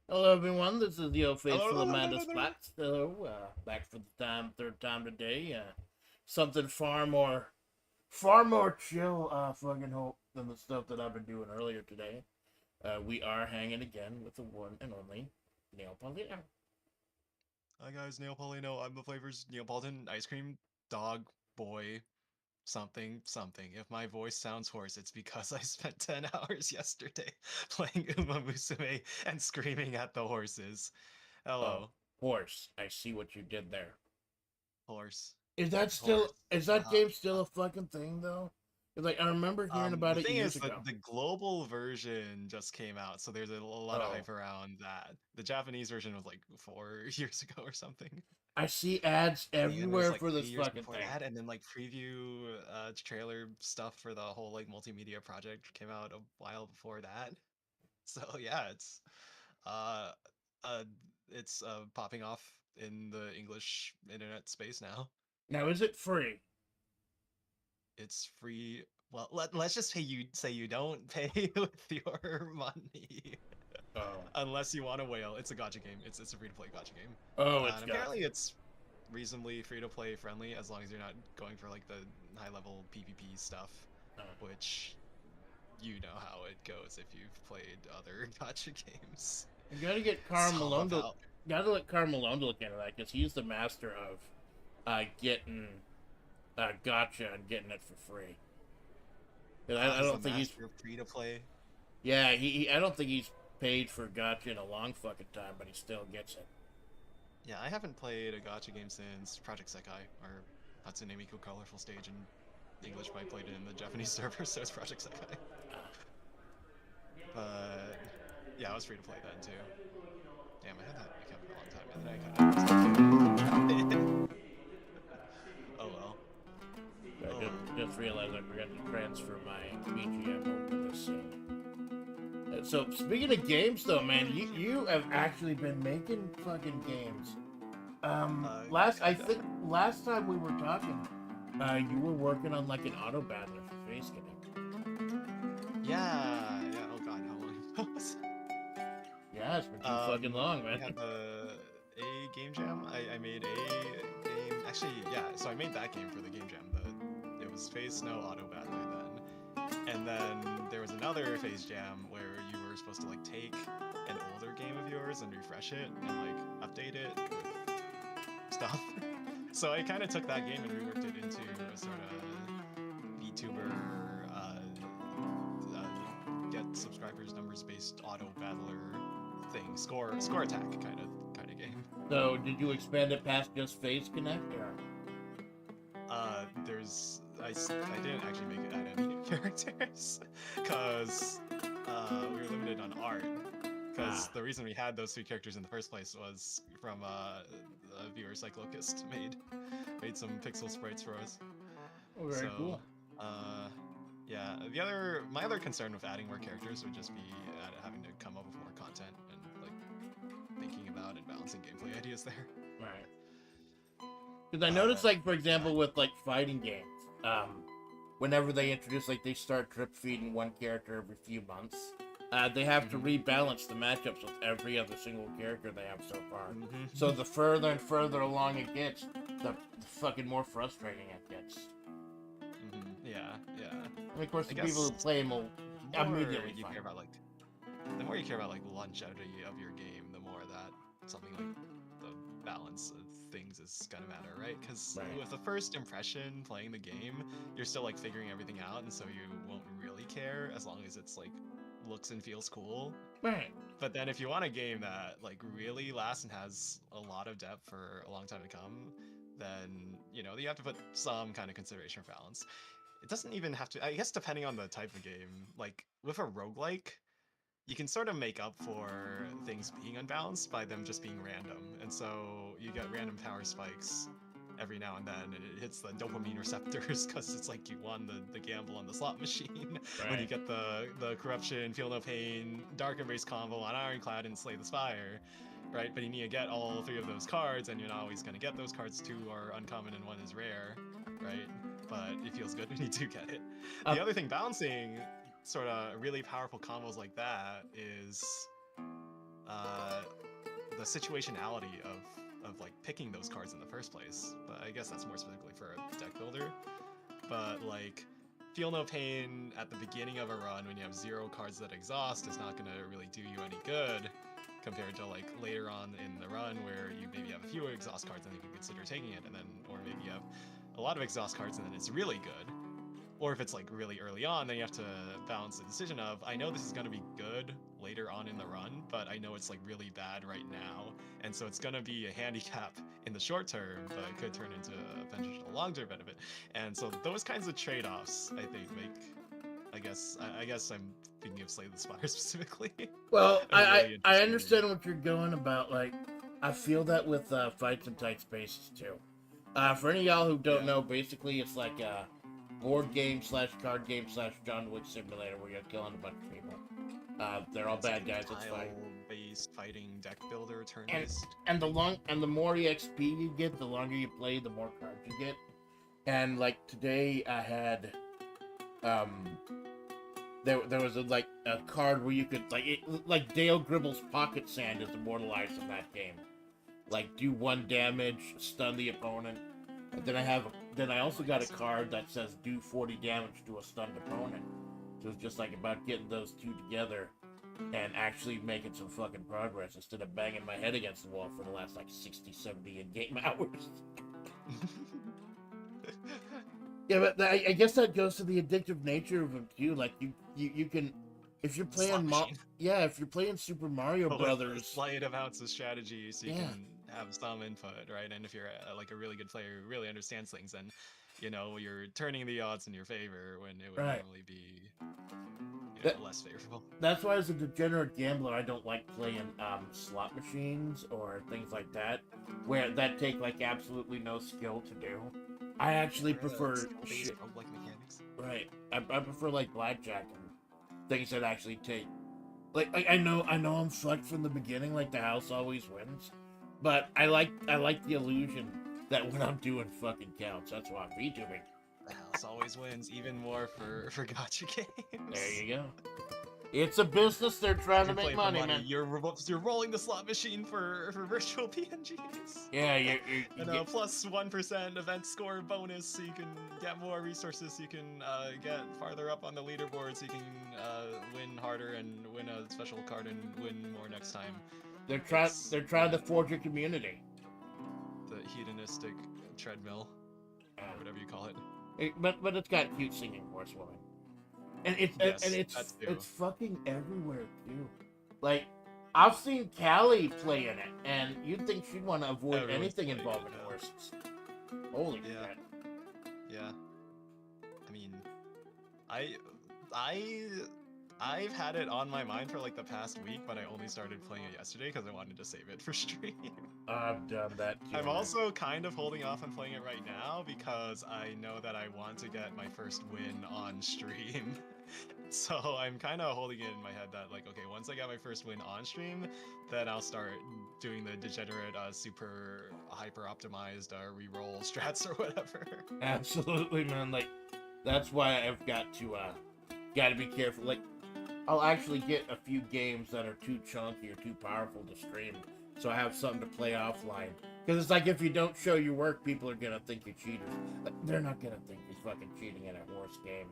Hello, everyone. This is the old faithful Amanda Hello. Splatts. Hello, back for the third time today. Something far more chill, fucking hope than the stuff that I've been doing earlier today. We are hanging again with the one and only Neil Paulino. Hi guys, Neapolino. I'm the flavors Neapolitan ice cream dog boy something something. If my voice sounds hoarse, it's because I spent 10 hours yesterday playing Uma Musume and screaming at the horses. Oh, Hello, horse. I see what you did there. horse, Is horse. that game still a fucking thing though? 'Cause, like, I remember hearing about The it thing years is that ago. the global version just came out, so there's a lot of Oh, hype around that. The Japanese version was like 4 years ago or something. I see ads And then there was everywhere like for this 3 years fucking before thing. that, and then like preview trailer stuff for the whole like multimedia project came out a while before that. So yeah, uh uh popping off in the English internet space now. Now, is it free? It's free. Well, let's just say you don't pay with your money Oh, unless you want a whale. It's a gacha game. It's a free to play gacha game. oh, it's And got apparently it's reasonably free to play friendly as long as you're not going for like the high level PvP stuff, which you know how it goes if you've played other gacha games. You gotta get It's Carl all Malone to about gotta let Carl Malone to look into that because he's the master of getting gotcha and getting it for free. 'Cause I he's the don't think he's master of free to play. yeah I don't think he's paid for gotcha in a long fucking time, but he still gets it. Yeah, I haven't played a gacha game since Project Sekai or Hatsune Miku Colorful Stage in English, but I played it in the Japanese server, so it's Project Sekai. But yeah, I was free to play then too. Damn, I had that account for a long time, and then I kind of stopped playing. Oh well. I Oh well. just realized I forgot to transfer my BGM over to this scene. So speaking of games, though, man, you have actually been making fucking games. I Kinda. think last time we were talking, you were working on like an auto battler for Face Connect. Yeah, yeah. Oh god, how long ago was it? Yeah, it's been too fucking long, We man. had the A game jam. I made a game. Actually, yeah. So I made that game for the game jam. It was Phase Snow Auto Battler then, and then there was another Phase Jam where you were supposed to like take an older game of yours and refresh it and like update it with stuff. So I kind of took that game and reworked it into a sort of VTuber get subscribers numbers based auto battler thing, score attack kind of game. So, did you expand it past just Face Connect, or? I didn't actually make it add any new characters because we were limited on art. Because Ah, the reason we had those 3 characters in the first place was from a viewer Cyclocust made some pixel sprites for us. oh, very So cool. uh, yeah, my other concern with adding more characters would just be having to come up with more content and like thinking about and balancing gameplay ideas there. Right. Because I noticed, But like, for yeah. example, with like fighting games, whenever they introduce, like, they start drip feeding one character every few months, they have to Mm-hmm. rebalance the matchups with every other single character they have so far. So Mm-hmm. the further and further along it gets, the fucking more frustrating it gets. Mm-hmm. Yeah, yeah. And of course, I the people who guess play them will the more immediately you find care it. about like the more you care about like longevity of your game, the more that something like the balance of things is gonna matter, right? Because Right. with the first impression playing the game, you're still like figuring everything out, and so you won't really care as long as it's like looks and feels cool. Right. But then if you want a game that like really lasts and has a lot of depth for a long time to come, then you have to put some kind of consideration for balance. It doesn't even have to, I guess, depending on the type of game. Like with a roguelike, you can sort of make up for things being unbalanced by them just being random. And so you get random power spikes every now and then, and it hits the dopamine receptors because it's like you won the gamble on the slot machine when you Right. get the corruption, feel no pain, dark embrace combo on Ironclad and Slay the Spire. Right, but you need to get all 3 of those cards, and you're not always going to get those cards. 2 are uncommon and 1 is rare, right? But it feels good when you do get it. Uh, The other thing balancing sort of really powerful combos like that is the situationality of like picking those cards in the first place. But I guess that's more specifically for a deck builder. But like, feel no pain at the beginning of a run when you have 0 cards that exhaust is not gonna really do you any good compared to like later on in the run where you maybe have a few exhaust cards and you can consider taking it, and then or maybe you have a lot of exhaust cards and then it's really good. Or if it's like really early on, then you have to balance the decision of, I know this is going to be good later on in the run, but I know it's like really bad right now. And so it's going to be a handicap in the short term, but it could turn into a potential long-term benefit. And so those kinds of trade-offs, I think, make, I guess I'm thinking of Slay the Spire specifically. Well, a really I interesting understand what you're going about. Like, I feel that with fights in tight spaces too. For any of y'all who don't know, basically it's like a board game / card game / John Wick simulator where you're killing a bunch of people. They're all bad guys. It's fine. Based fighting deck builder turn And based. and the more EXP you get, the longer you play, the more cards you get. And like today, I had there was a card where you could like Dale Gribble's Pocket Sand is immortalized in that game. Like do 1 damage, stun the opponent. And then I also got a card that says do 40 damage to a stunned opponent. So it's just like about getting those two together and actually making some fucking progress instead of banging my head against the wall for the last like 60, 70 in-game hours. Yeah, but I guess that goes to the addictive nature of them too. Like you can, if you're playing if you're playing Super Mario Brothers, slight amounts of strategy, so you Yeah. can have some input, right? And if you're like a really good player who really understands things, then you know you're turning the odds in your favor when it would Right. normally be less favorable. That's why as a degenerate gambler, I don't like playing slot machines or things like that, where that take like absolutely no skill to do. I actually prefer roguelike mechanics. Right. I prefer like blackjack and things that actually take. Like I know I'm fucked from the beginning. Like the house always wins, but I like the illusion that when I'm doing fucking counts. That's why I'm VTubing. The house always wins, even more for gacha games. There you go. It's a business. They're trying to You're make playing money, for man. You're rolling the slot machine for virtual PNGs. Yeah, you And a plus 1% event score bonus, so you can get more resources, so you can get farther up on the leaderboard, so you can win harder and win a special card and win more next time. They're trying to forge a community. The hedonistic treadmill, or whatever you call it. But it's got cute singing horsewomen. And it's fucking everywhere too. Like I've seen Callie play in it, and you'd think she'd want to avoid anything involving horses. Holy shit! Yeah. I mean, I've had it on my mind for like the past week, but I only started playing it yesterday because I wanted to save it for stream. I've done that too. I'm also kind of holding off on playing it right now because I know that I want to get my first win on stream. So I'm kind of holding it in my head that like, okay, once I get my first win on stream, then I'll start doing the degenerate, super hyper optimized reroll strats or whatever. Absolutely, man. Like that's why I've got to be careful. Like I'll actually get a few games that are too chunky or too powerful to stream, so I have something to play offline. Because it's like if you don't show your work, people are gonna think you're cheaters. Like, they're not gonna think you're fucking cheating in a horse game.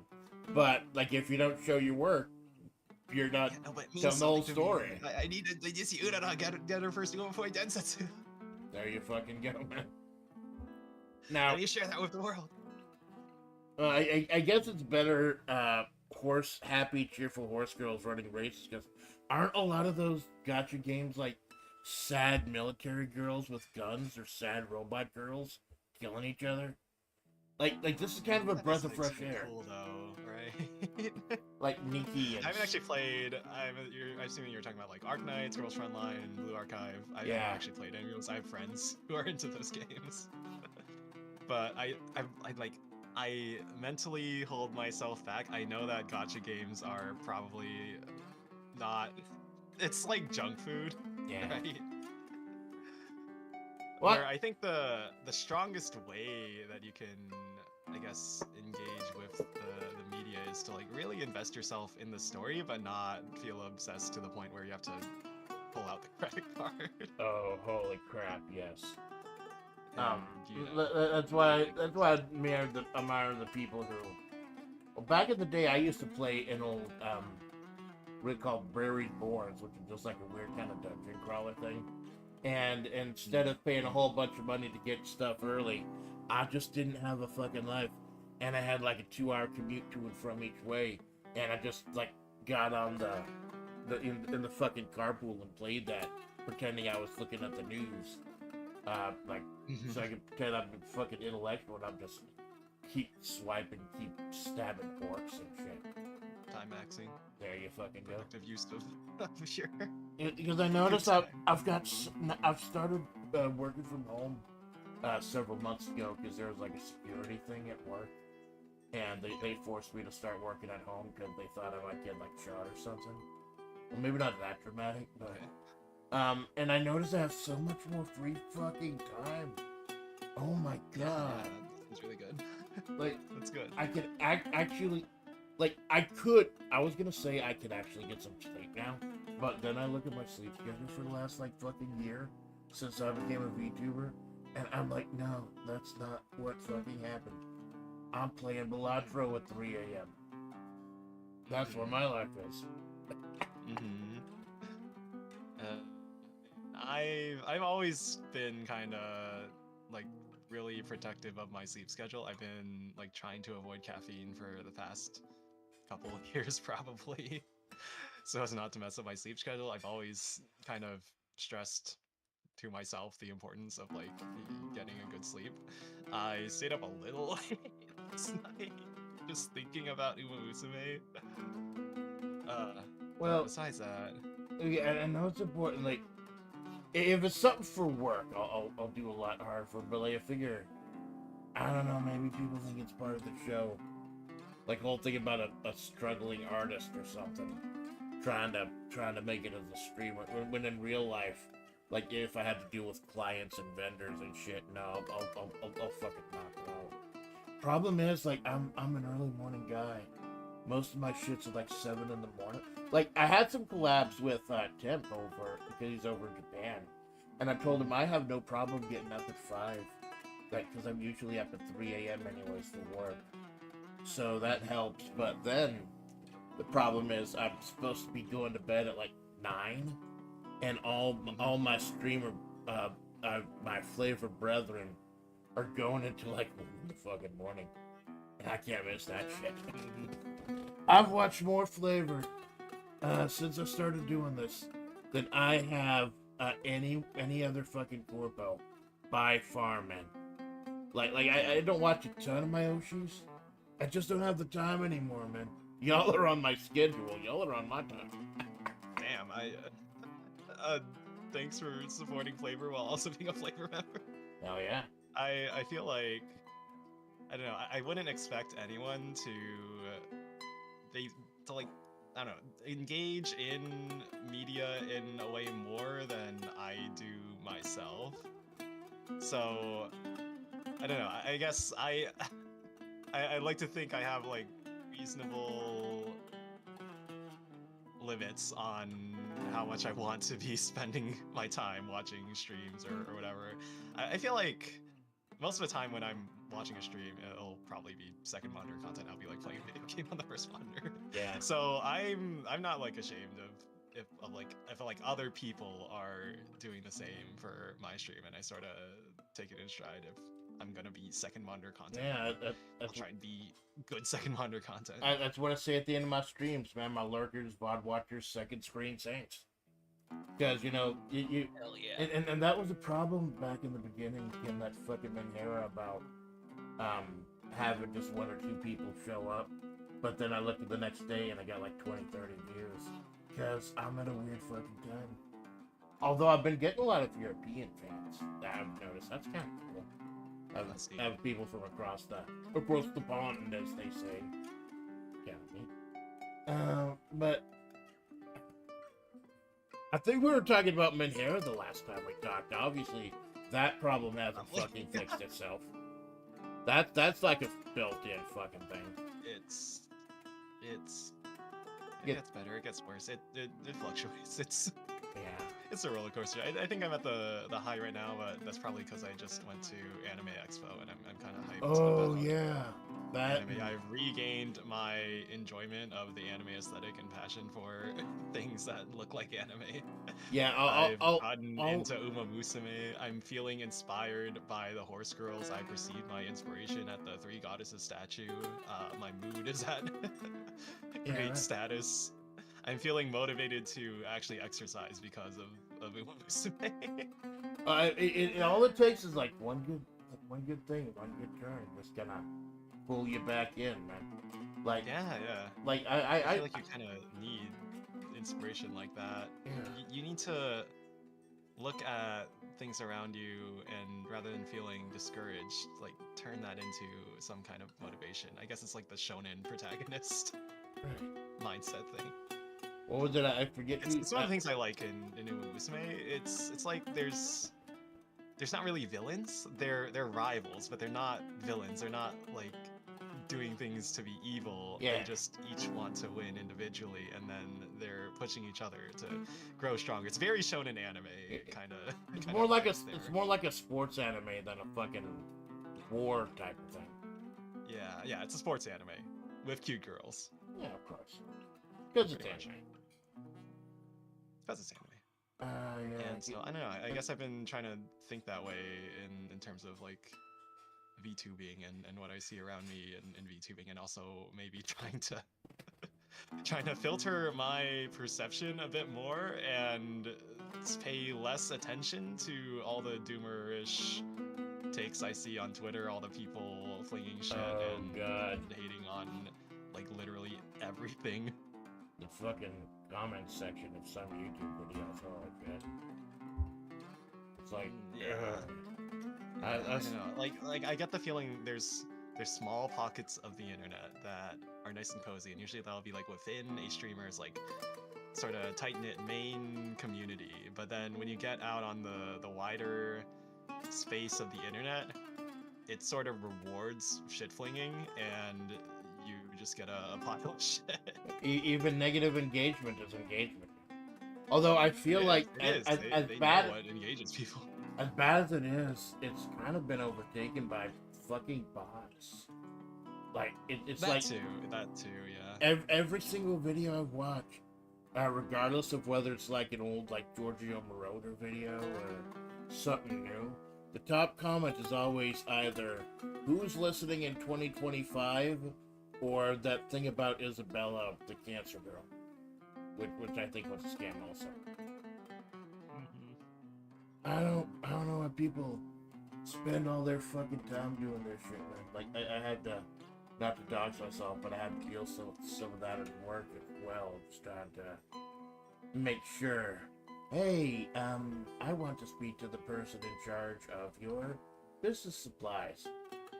But like if you don't show your work, you're not telling the whole story. I need to just Urara get her first go before Densetsu. There you fucking go, man. Now how do you share that with the world? I guess it's better happy, cheerful horse girls running races, because aren't a lot of those gacha games like sad military girls with guns or sad robot girls killing each other? Like this is kind of a breath of fresh air. Cool though, right? Like Nikki and... I haven't actually played. I'm assuming you're talking about like Arknights, Girls Frontline, and Blue Archive. I haven't actually played any of those. I have friends who are into those games, but I mentally hold myself back. I know that gacha games are probably not. It's like junk food, right? What? Where I think the strongest way that you can, I guess, engage with the media is to like really invest yourself in the story, but not feel obsessed to the point where you have to pull pull out the credit card. Oh, holy crap! Yes. And, you know, That's why I admire the people who. Well, back in the day, I used to play an old what called Buried Boards, which is just like a weird kind of dungeon crawler thing. And instead of paying a whole bunch of money to get stuff early, I just didn't have a fucking life, and I had like a 2-hour commute to and from each way, and I just like got on in the fucking carpool and played that, pretending I was looking at the news, so I could pretend I'm fucking intellectual, and I'm just keep swiping, keep stabbing forks and shit. time maxing. There you fucking go. Productive use of your. Because I noticed I've started working from home several months ago because there was like a security thing at work, and they forced me to start working at home because they thought I might get like shot or something. Well, maybe not that dramatic, but and I noticed I have so much more free fucking time. Oh my god, It's really good. like That's good. I could actually. Like, I was gonna say I could actually get some sleep now, but then I look at my sleep schedule for the last, like, fucking year since I became a VTuber, and I'm like, no, that's not what fucking happened. I'm playing Balatro at 3 a.m. That's where my life is. Mm-hmm. I've always been kind of, like, really protective of my sleep schedule. I've been, like, trying to avoid caffeine for the past couple of years probably, so as not to mess up my sleep schedule. I've always kind of stressed to myself the importance of like getting a good sleep. I stayed up a little late last night just thinking about Uma Musume. Well, besides that, yeah, I know it's important. Like, if it's something for work, I'll do a lot harder for. But like, I figure, I don't know, maybe people think it's part of the show. Like the whole thing about a struggling artist or something, trying to make it as a streamer. When in real life, like if I had to deal with clients and vendors and shit, no, I'll fucking knock it out. Problem is, like I'm an early morning guy. Most of my shit's at like 7 in the morning. Like I had some collabs with Temp over because he's over in Japan, and I told him I have no problem getting up at 5, like because I'm usually up at 3 a.m. anyways for work. So that helps, but then the problem is I'm supposed to be going to bed at like 9, and all my streamer, my FlaVR brethren are going into like the fucking morning, and I can't miss that shit. I've watched more FlaVR since I started doing this than I have any other fucking corpo by far, man. Like I don't watch a ton of my oshis. I just don't have the time anymore, man. Y'all are on my schedule. Y'all are on my time. damn, thanks for supporting FlaVR while also being a FlaVR member. Oh yeah. I feel like, I don't know, I wouldn't expect anyone to like, I don't know, engage in media in a way more than I do myself. So I don't know, I guess I like to think I have like reasonable limits on how much I want to be spending my time watching streams or whatever. I feel like most of the time when I'm watching a stream, it'll probably be second monitor content. I'll be like playing a video game on the first monitor. Yeah. So I'm not like ashamed of if other people are doing the same for my stream, and I sort of take it in stride if I'm gonna be second monitor content. Yeah, I'll try and be good second monitor content. that's what I say at the end of my streams, man. My lurkers, VOD watchers, second screen saints. Because, you know, you Hell yeah. And that was a problem back in the beginning in that fucking Manhera about having just 1 or 2 people show up. But then I looked at the next day and I got like 20, 30 views. Because I'm at a weird fucking time. Although I've been getting a lot of European fans that I've noticed. That's kind of cool. I have people from across the pond, as they say. Yeah. But I think we were talking about Manhera the last time we talked. Obviously, that problem hasn't fucking fixed itself. That's like a built-in fucking thing. It gets better. It gets worse. It fluctuates. Yeah. It's a roller coaster. I think I'm at the high right now, but that's probably because I just went to Anime Expo and I'm kind of hyped Oh about yeah, that. anime. I've regained my enjoyment of the anime aesthetic and passion for things that look like anime. Yeah, I've gotten into Uma Musume. I'm feeling inspired by the horse girls. I've received my inspiration at the Three Goddesses statue. My mood is at great status. I'm feeling motivated to actually exercise because of Uma Musume. All it takes is like one good thing, one good turn, just gonna pull you back in, man. Like yeah. Like I feel like you kind of need inspiration like that. Yeah. You need to look at things around you and rather than feeling discouraged, like turn that into some kind of motivation. I guess it's like the shonen protagonist mindset thing. What was it? I forget. It's one of the things I like in Uma Musume. It's like there's not really villains. They're rivals, but they're not villains. They're not like doing things to be evil. Yeah. They just each want to win individually, and then they're pushing each other to grow stronger. It's very shonen anime kind of. It's more like a sports anime than a fucking war type of thing. Yeah, it's a sports anime with cute girls. Yeah, of course. Because it's anime. Because it's anime. Yeah. And so I don't know. I guess I've been trying to think that way in terms of like VTubing and what I see around me in VTubing, and also maybe trying to filter my perception a bit more and pay less attention to all the doomerish takes I see on Twitter, all the people flinging shit and hating on like literally everything. The fucking comment section of some YouTube videos are like that. It's like, I don't know. Like I get the feeling there's small pockets of the internet that are nice and cozy, and usually that'll be like within a streamer's like sort of tight-knit main community. But then when you get out on the wider space of the internet, it sort of rewards shit flinging, and you just get a pile of shit. Even negative engagement is engagement. Although I feel like as bad know what engages people. As bad as it is, it's kind of been overtaken by fucking bots. Like it's that like that too, yeah. Every single video I've watched, regardless of whether it's like an old like Giorgio Moroder video or something new, the top comment is always either who's listening in 2025 or that thing about Isabella, the cancer girl, which I think was a scam also. I don't know why people spend all their fucking time doing this shit, man. Like I had to, not to dox myself, but I had to deal some of that at work as well. Just trying to make sure. Hey, I want to speak to the person in charge of your business supplies.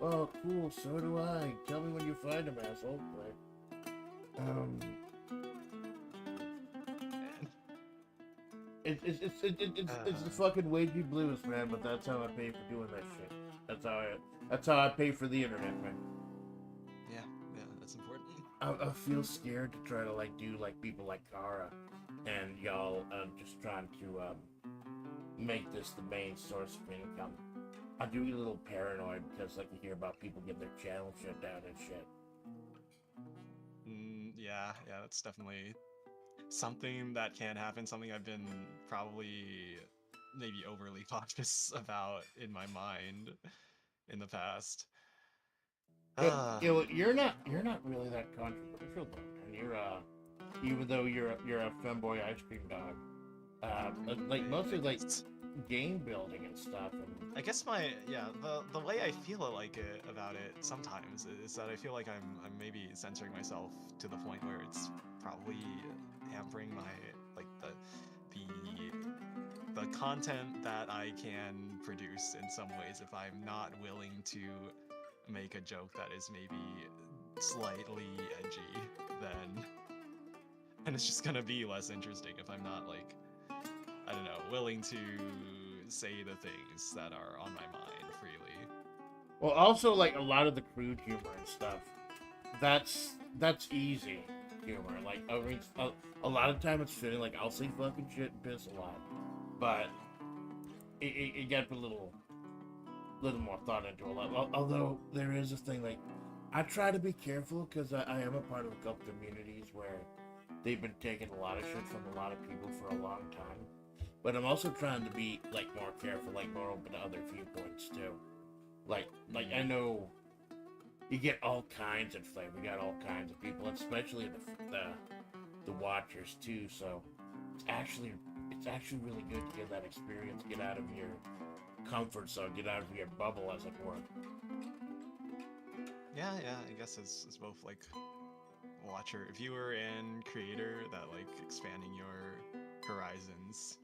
Oh, cool. So do I. Tell me when you find him, asshole. It's the fucking wagey blues, man. But that's how I pay for doing that shit. That's how I pay for the internet, man. Yeah, that's important. I feel scared to try to like do like people like Kara and y'all just trying to make this the main source of income. I do get a little paranoid because like you hear about people getting their channel shut down and shit. Yeah, that's definitely something that can happen. Something I've been probably maybe overly cautious about in my mind in the past. You're not really that controversial, though, and you're even though you're a femboy ice cream dog, like mostly like game building and stuff. And I guess the way I feel like it about it sometimes is that I feel like I'm maybe censoring myself to the point where it's probably hampering my like the content that I can produce in some ways if I'm not willing to make a joke that is maybe slightly edgy, then and it's just gonna be less interesting if I'm not like, I don't know, willing to say the things that are on my mind freely. Well, also like a lot of the crude humor and stuff, that's easy. humor. Like, I mean, a lot of time it's fitting. Like, I'll say fucking shit and piss a lot, but it gets a little more thought into a lot. Although there is a thing, like, I try to be careful because I am a part of a couple communities where they've been taking a lot of shit from a lot of people for a long time. But I'm also trying to be, like, more careful, like, more open to other viewpoints too. Like I know you get all kinds of flavor. We got all kinds of people, especially the watchers too. So it's actually really good to get that experience, get out of your comfort zone, get out of your bubble, as it were. Yeah, I guess it's both like watcher, viewer, and creator, that like expanding your horizons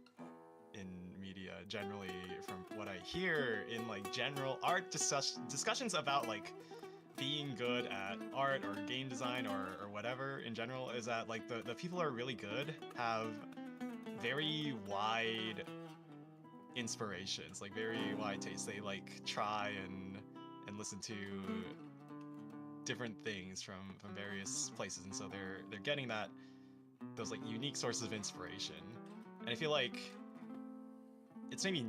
in media generally. From what I hear in like general art discussions about like being good at art or game design or whatever in general, is that like the people who are really good have very wide inspirations, like very wide tastes. They like try and listen to different things from various places, and so they're getting those like unique sources of inspiration. And I feel like it's maybe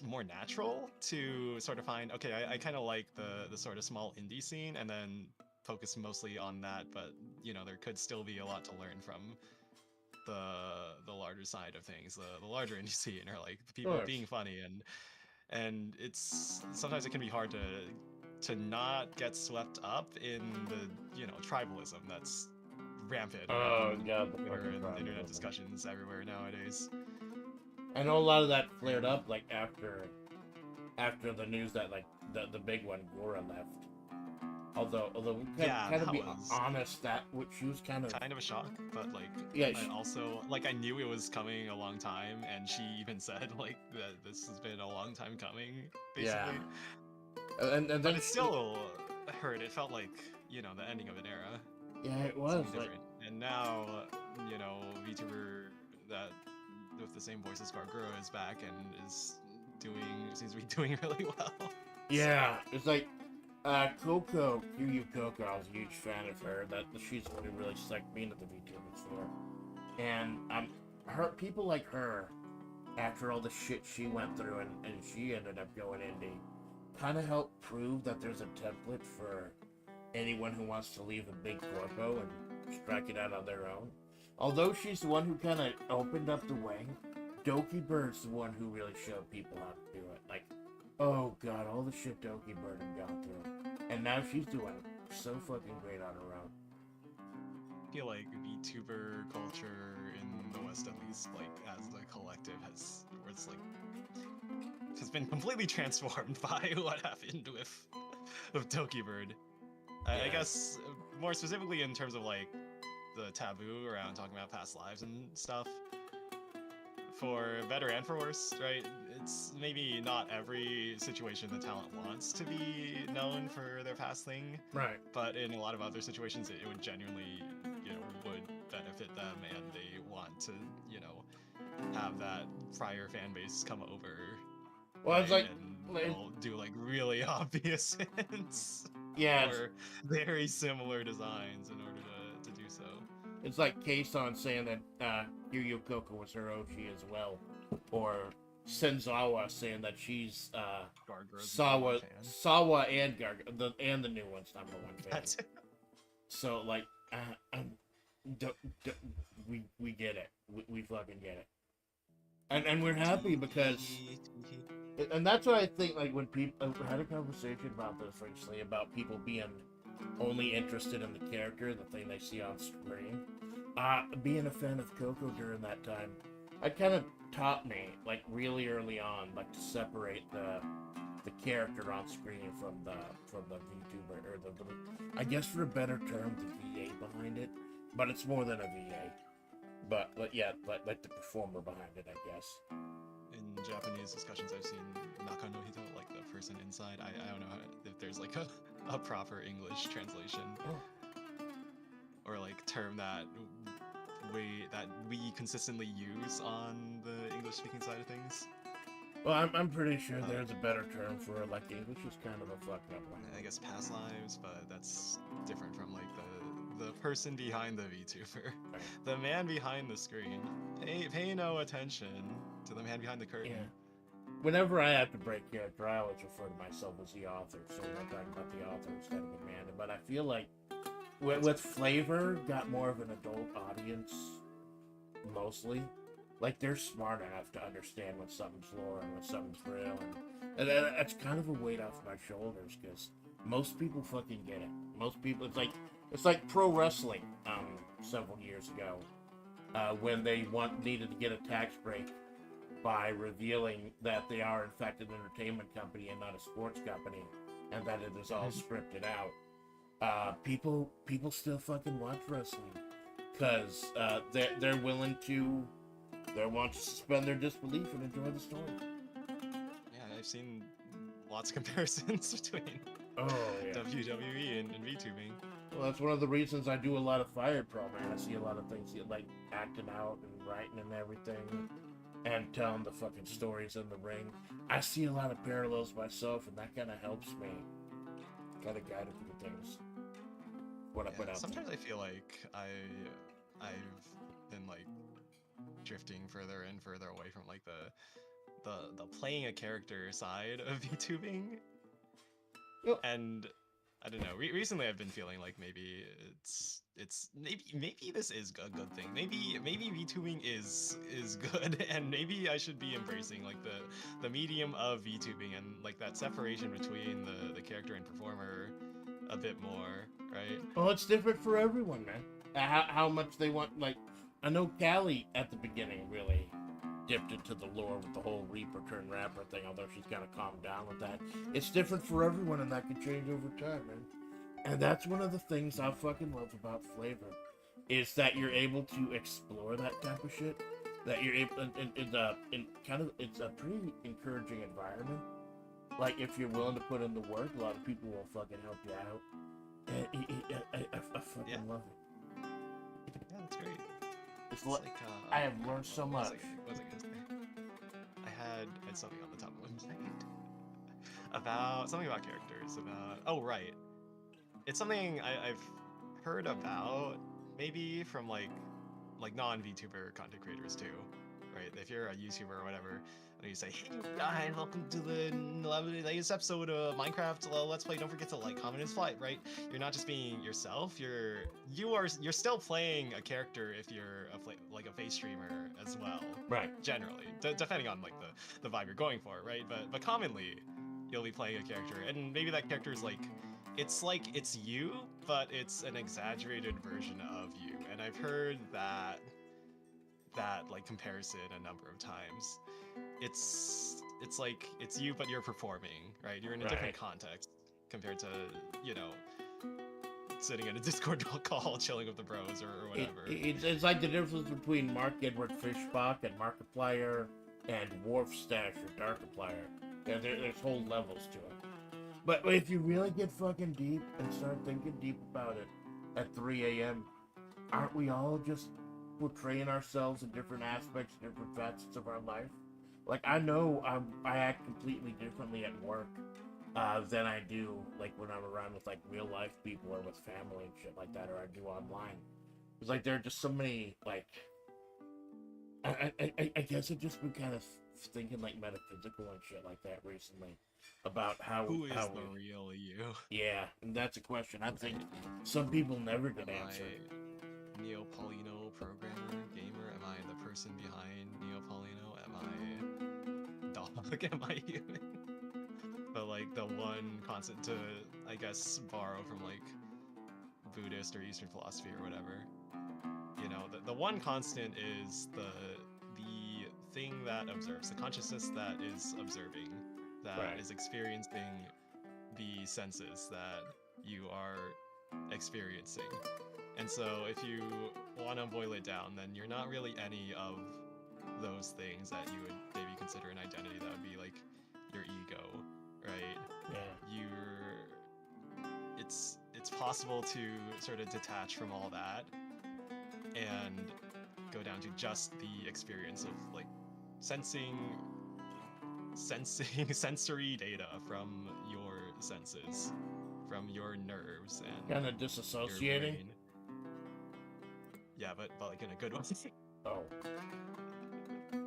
more natural to sort of find, okay, I kind of like the sort of small indie scene, and then focus mostly on that. But you know, there could still be a lot to learn from the larger side of things, the larger indie scene, or like the people being funny, and it's sometimes it can be hard to not get swept up in the, you know, tribalism that's rampant Oh god, the Twitter fucking and internet tribalism. discussions everywhere nowadays. I know a lot of that flared up like after the news that like the big one, Gora, left. Although we kind of that be was honest, that she was kind of a shock, but like yeah. I also like I knew it was coming a long time, and she even said like that this has been a long time coming, basically. Yeah. And But then it still hurt. It felt like, you know, the ending of an era. yeah, it was Something different. And now, you know, VTuber that with the same voice as Garguro is back and seems to be doing really well. yeah, it's like Coco, Yu Coco. I was a huge fan of her. That she's the one who really sucked me into the VTubers for. And her people like her, after all the shit she went through, and she ended up going indie, kind of helped prove that there's a template for anyone who wants to leave the big corpo and strike it out on their own. Although she's the one who kind of opened up the way, Doki Bird's the one who really showed people how to do it. Like, oh god, all the shit Doki Bird had gone through. And now she's doing so fucking great on her own. I feel like VTuber culture in the West, at least, like as the collective, has been completely transformed by what happened with Doki Bird. I guess more specifically in terms of like the taboo around talking about past lives and stuff. For better and for worse, right? It's maybe not every situation the talent wants to be known for their past thing. Right. But in a lot of other situations, it would genuinely, you know, would benefit them, and they want to, you know, have that prior fan base come over. Well, it's like, and they'll do like really obvious hints. yeah, or very similar designs in order to do so. It's like Kason saying that Yu Coco was her Oshi as well, or Senzawa saying that she's Sawa and and the new one's number one fan. So like, we get it. We fucking get it, and we're happy because. And that's what I think, like, when people... I had a conversation about this recently, about people being only interested in the character, the thing they see on screen. Being a fan of Coco during that time, it kind of taught me, like, really early on, like, to separate the character on screen from the VTuber, or the I guess for a better term, the VA behind it. But it's more than a VA. But yeah, like the performer behind it, I guess. In Japanese discussions I've seen, Nakanohito, like the person inside, I don't know if there's like a proper English translation or like term that we consistently use on the English speaking side of things. Well, I'm pretty sure there's a better term for it. Like, English is kind of a fucked up one. I guess past lives, but that's different from like the person behind the VTuber, the man behind the screen. Pay no attention to the man behind the curtain. Yeah. Whenever I have to break character, I always refer to myself as the author, so I'm talking about the author instead of Amanda. But I feel like with FlaVR, got more of an adult audience, mostly. Like, they're smart enough to understand when something's lore and when something's real, and that's kind of a weight off my shoulders, because most people fucking get it. Most people, it's like pro wrestling, several years ago, when they needed to get a tax break by revealing that they are in fact an entertainment company and not a sports company, and that it is all scripted out. People still fucking watch wrestling because they're willing to suspend their disbelief and enjoy the story. Yeah, I've seen lots of comparisons between WWE and VTubing. Well, that's one of the reasons I do a lot of Fire Pro, man. I see a lot of things like acting out and writing and everything, and telling the fucking stories in the ring. I see a lot of parallels myself, and that kind of helps me kind of guide a few things. What I put out. Sometimes I feel like I've been like drifting further and further away from like the playing a character side of VTubing. Yep. And I don't know. Recently, I've been feeling like maybe maybe this is a good thing. Maybe VTubing is good, and maybe I should be embracing like the medium of VTubing and like that separation between the character and performer a bit more, right? Well, it's different for everyone, man. How much they want, like, I know Callie at the beginning really dipped into the lore with the whole Reaper turn rapper thing, although she's got to calm down with that. It's different for everyone, and that can change over time, man. And that's one of the things I fucking love about FlaVR, is that you're able to explore that type of shit. That you're able, it's a pretty encouraging environment. Like, if you're willing to put in the work, a lot of people will fucking help you out. And I fucking love it. Yeah, that's great. It's like, I have learned so much. What was I gonna say? I had something on the top of my mind about something about characters. Right. It's something I've heard about, maybe from like non-VTuber content creators too, right? If you're a YouTuber or whatever, and you say, "Hey guys, welcome to the latest episode of Minecraft Let's Play. Don't forget to like, comment, and subscribe." Right? You're not just being yourself. You're still playing a character if you're like a face streamer as well. Right. Generally, depending on like the vibe you're going for, right? But commonly, you'll be playing a character, and maybe that character is like it's you, but it's an exaggerated version of you. And I've heard that like comparison a number of times. It's like it's you, but you're performing, right? You're in a different context compared to, you know, sitting in a Discord call, chilling with the bros or whatever. It's like the difference between Mark Edward Fishbach and Markiplier and Wharfstash or Darkiplier. There's whole levels to it. But if you really get fucking deep and start thinking deep about it at 3 a.m., aren't we all just portraying ourselves in different aspects, different facets of our life? Like, I know I act completely differently at work than I do, like, when I'm around with, like, real-life people or with family and shit like that, or I do online. It's like, there are just so many, like... I guess I've just been kind of thinking, like, metaphysical and shit like that recently. About who is the real you? Yeah, and that's a question I think some people never get answered. Am I Neopolino programmer, gamer? Am I the person behind Neopolino? Am I dog? Am I human? But like the one constant to, I guess, borrow from like Buddhist or Eastern philosophy or whatever. You know, the one constant is the thing that observes, the consciousness that is observing. That is experiencing the senses that you are experiencing. And so if you want to boil it down, then you're not really any of those things that you would maybe consider an identity. That would be like your ego, right? Yeah. It's possible to sort of detach from all that and go down to just the experience of like sensing sensory data from your senses, from your nerves and kind of disassociating. Yeah, but like in a good way. Oh.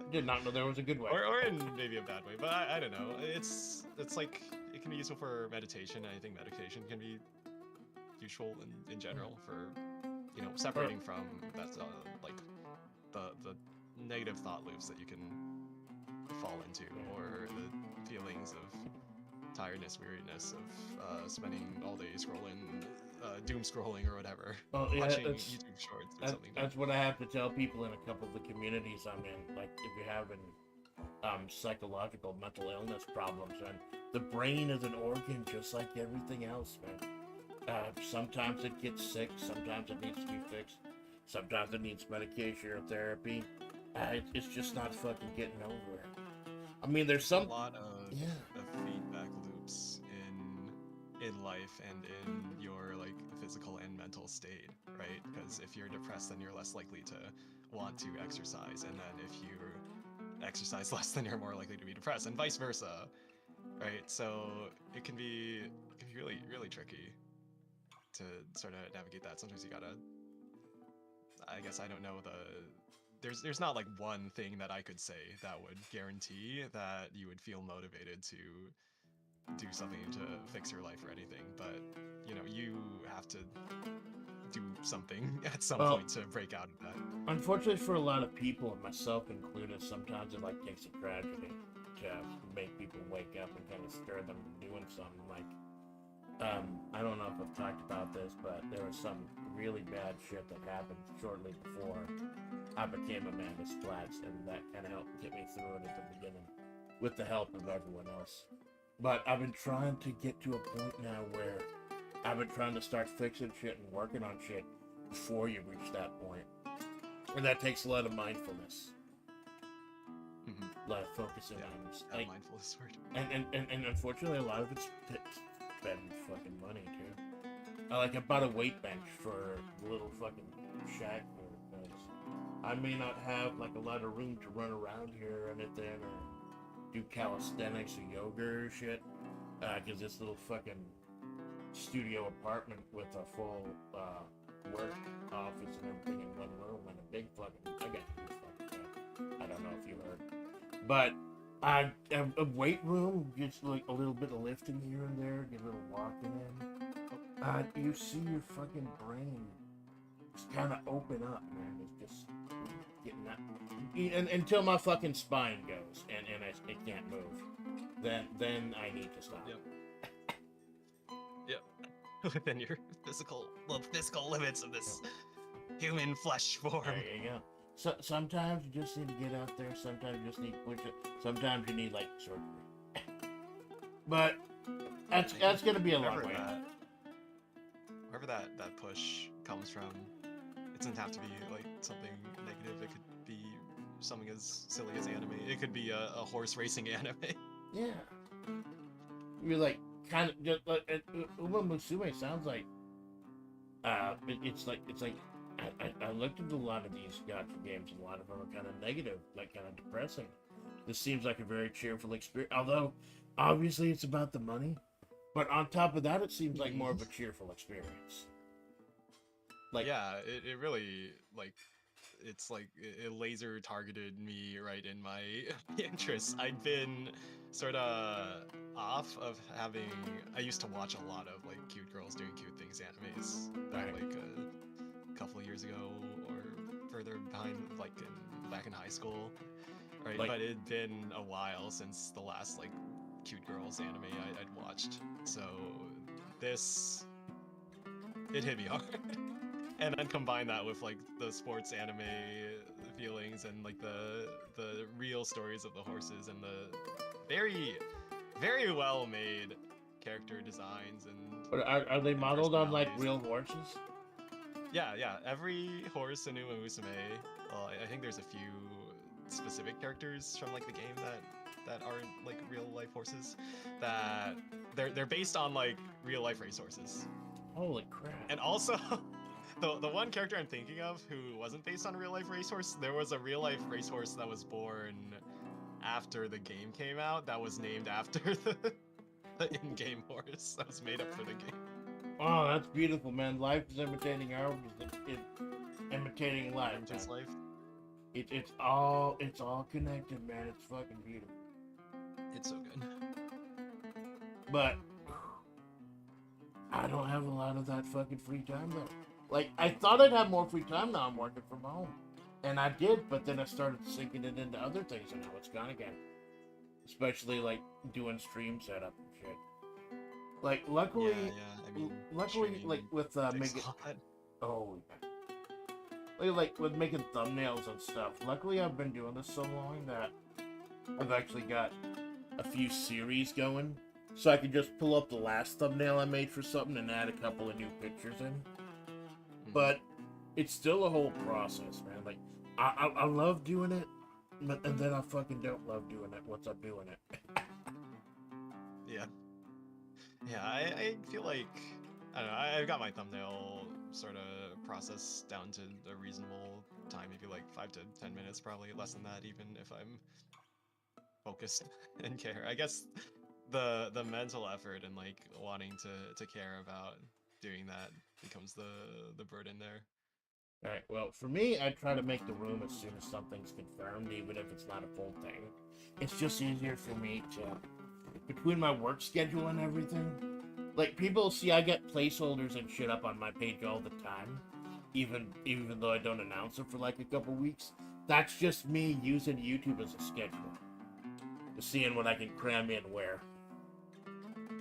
Did not know there was a good way. Or in maybe a bad way, but I don't know. It's like it can be useful for meditation. I think meditation can be useful in general for separating from that like the negative thought loops that you can fall into, or the feelings of tiredness, weariness of spending all day scrolling, doom scrolling or whatever, Well, yeah, watching YouTube shorts or something. That's what I have to tell people in a couple of the communities I'm in. Like, if you're having psychological mental illness problems, and the brain is an organ just like everything else, man. Sometimes it gets sick, sometimes it needs to be fixed, sometimes it needs medication or therapy. It's just not fucking getting over it. I mean, there's a lot of feedback loops in life and in your like physical and mental state, right? Because if you're depressed, then you're less likely to want to exercise, and then if you exercise less, then you're more likely to be depressed, and vice versa, right? So it can be really, really tricky to sort of navigate that. Sometimes you gotta, I guess, I don't know, there's not like one thing that I could say that would guarantee that you would feel motivated to do something to fix your life or anything, but you have to do something at some point to break out of that. Unfortunately for a lot of people, and myself included, sometimes it like takes a tragedy to make people wake up and kind of stir them to doing something. Like, I don't know if I've talked about this, but there was some really bad shit that happened shortly before I became Amanda Splatts, and that kind of helped get me through it at the beginning, with the help of everyone else. But I've been trying to get to a point now where I've been trying to start fixing shit and working on shit before you reach that point. And that takes a lot of mindfulness. A lot of focusing on like, mindfulness word. And unfortunately, a lot of it's spending fucking money too. I bought a weight bench for the little fucking shack here, because I may not have like a lot of room to run around here or anything, or do calisthenics or yoga or shit. Because this little fucking studio apartment with a full work office and everything in one room and a big fucking, I got a huge fucking bed. I don't know if you heard, but I have a weight room, just like a little bit of lifting here and there, get a little walking in. You see your fucking brain just kind of open up, man. It's just getting that, and until my fucking spine goes and it can't move, then I need to stop. Yep. Within your physical limits of this human flesh form. There you go. So sometimes you just need to get out there. Sometimes you just need to push it. Sometimes you need like surgery. But that's gonna be a long way. Wherever that push comes from, it doesn't have to be like something negative. It could be something as silly as anime. It could be a horse racing anime. Yeah. You're like kind of just like Uma Musume sounds like. It's like I looked into a lot of these gacha games, and a lot of them are kind of negative, like kind of depressing. This seems like a very cheerful experience, although obviously it's about the money. But on top of that, it seems like more of a cheerful experience. Like, yeah, it really, like, it's like it laser targeted me right in my interests. I'd been sort of off of having, I used to watch a lot of like cute girls doing cute things animes back like a couple of years ago or further behind, like back in high school, right? Like, but it'd been a while since the last like cute girls anime I'd watched, so this, it hit me hard. And then combine that with like the sports anime feelings and like the real stories of the horses and the very, very well made character designs and. But are they modeled on like real horses? Yeah. Every horse in Uma Musume, I think there's a few specific characters from like the game that aren't like real life horses, that they're based on like real life racehorses. Holy crap! And also. The one character I'm thinking of who wasn't based on a real life racehorse, there was a real life racehorse that was born after the game came out that was named after the in-game horse that was made up for the game. Oh, that's beautiful, man. Life is imitating ours, imitating life. Just life. It's all connected, man. It's fucking beautiful. It's so good. But I don't have a lot of that fucking free time though. Like, I thought I'd have more free time now I'm working from home. And I did, but then I started sinking it into other things and now it's gone again. Especially like doing stream setup and shit. Like, luckily, I mean, luckily, like with making, oh yeah, like with making thumbnails and stuff. Luckily, I've been doing this so long that I've actually got a few series going, so I can just pull up the last thumbnail I made for something and add a couple of new pictures in. But it's still a whole process, man. Like, I love doing it, but and then I fucking don't love doing it once I'm doing it. Yeah. Yeah, I feel like, I don't know, I've got my thumbnail sort of process down to a reasonable time, maybe like 5 to 10 minutes, probably less than that even if I'm focused and care. I guess the mental effort and like wanting to care about doing that becomes the burden there. Alright, well, for me, I try to make the room as soon as something's confirmed, even if it's not a full thing. It's just easier for me to, between my work schedule and everything, like, people see I get placeholders and shit up on my page all the time, even though I don't announce it for like a couple weeks. That's just me using YouTube as a schedule, seeing what I can cram in where.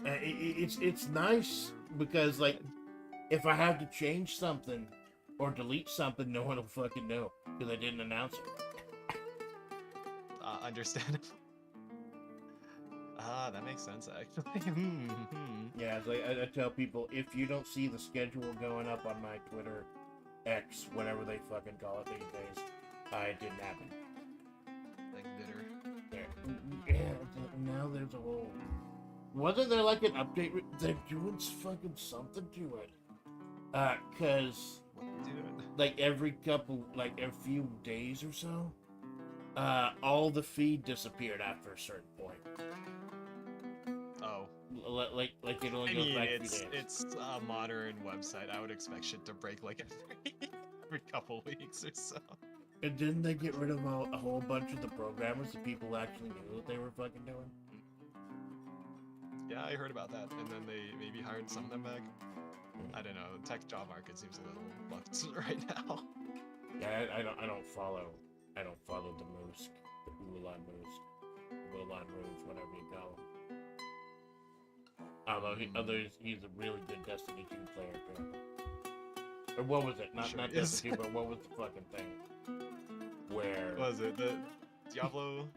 It's nice because, like, if I have to change something or delete something, no one will fucking know because I didn't announce it. Understandable. Ah, that makes sense, actually. Yeah, it's like I tell people, if you don't see the schedule going up on my Twitter, X, whatever they fucking call it these days, it didn't happen. Like bitter. Yeah, now there's a whole... Wasn't there like an update? They're doing fucking something to it. Cause... like every few days or so, all the feed disappeared after a certain point. Oh. Like it only goes back a few days. It's a modern website. I would expect shit to break like every couple weeks or so. And didn't they get rid of a whole bunch of the programmers, the people who actually knew what they were fucking doing? Yeah, I heard about that, and then they maybe hired some of them back. I don't know. The tech job market seems a little fucked right now. Yeah, I don't follow the Moosk, the Ulan Moose, whatever you call him. Although he's a really good Destiny 2 player, apparently. Or what was it? Not Destiny 2, but what was the fucking thing? Where was it? The Diablo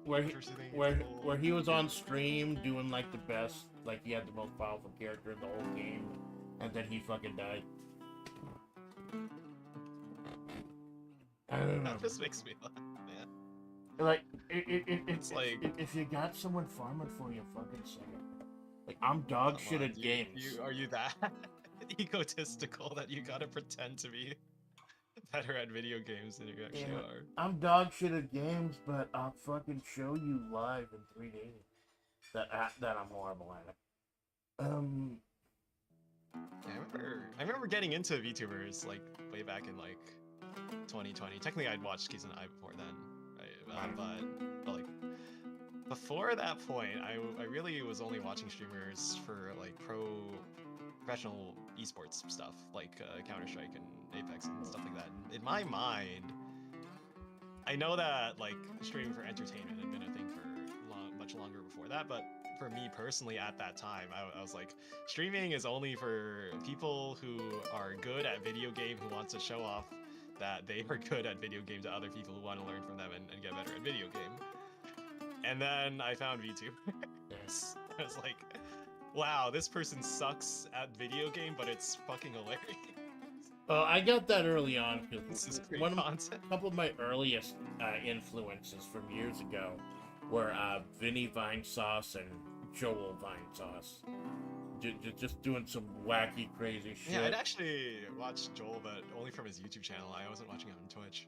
where he was on stream doing like the best, like he had the most powerful character in the whole game, and then he fucking died. I don't know. That just makes me laugh, man. Like it's like if you got someone farming for you, fucking say it. Like, I'm dog shit at games. Are you that egotistical that you gotta pretend to be better at video games than you actually are? I'm dog shit at games, but I'll fucking show you live in 3 days that I'm horrible at it. Yeah, I remember getting into VTubers like way back in like 2020. Technically, I'd watched Keys and I before then, right? But like before that point, I really was only watching streamers for like professional esports stuff, like Counter-Strike and Apex and stuff like that. And in my mind, I know that like streaming for entertainment had been a thing for much longer before that, but for me personally at that time, I was like, streaming is only for people who are good at video game, who wants to show off that they are good at video game to other people who want to learn from them and get better at video game. And then I found VTube. I was like, wow, this person sucks at video game, but it's fucking hilarious. Well, I got that early on because This is great a couple of my earliest influences from years ago were Vinny Vinesauce and Joel Vinesauce. Just doing some wacky, crazy shit. Yeah, I'd actually watched Joel, but only from his YouTube channel. I wasn't watching it on Twitch.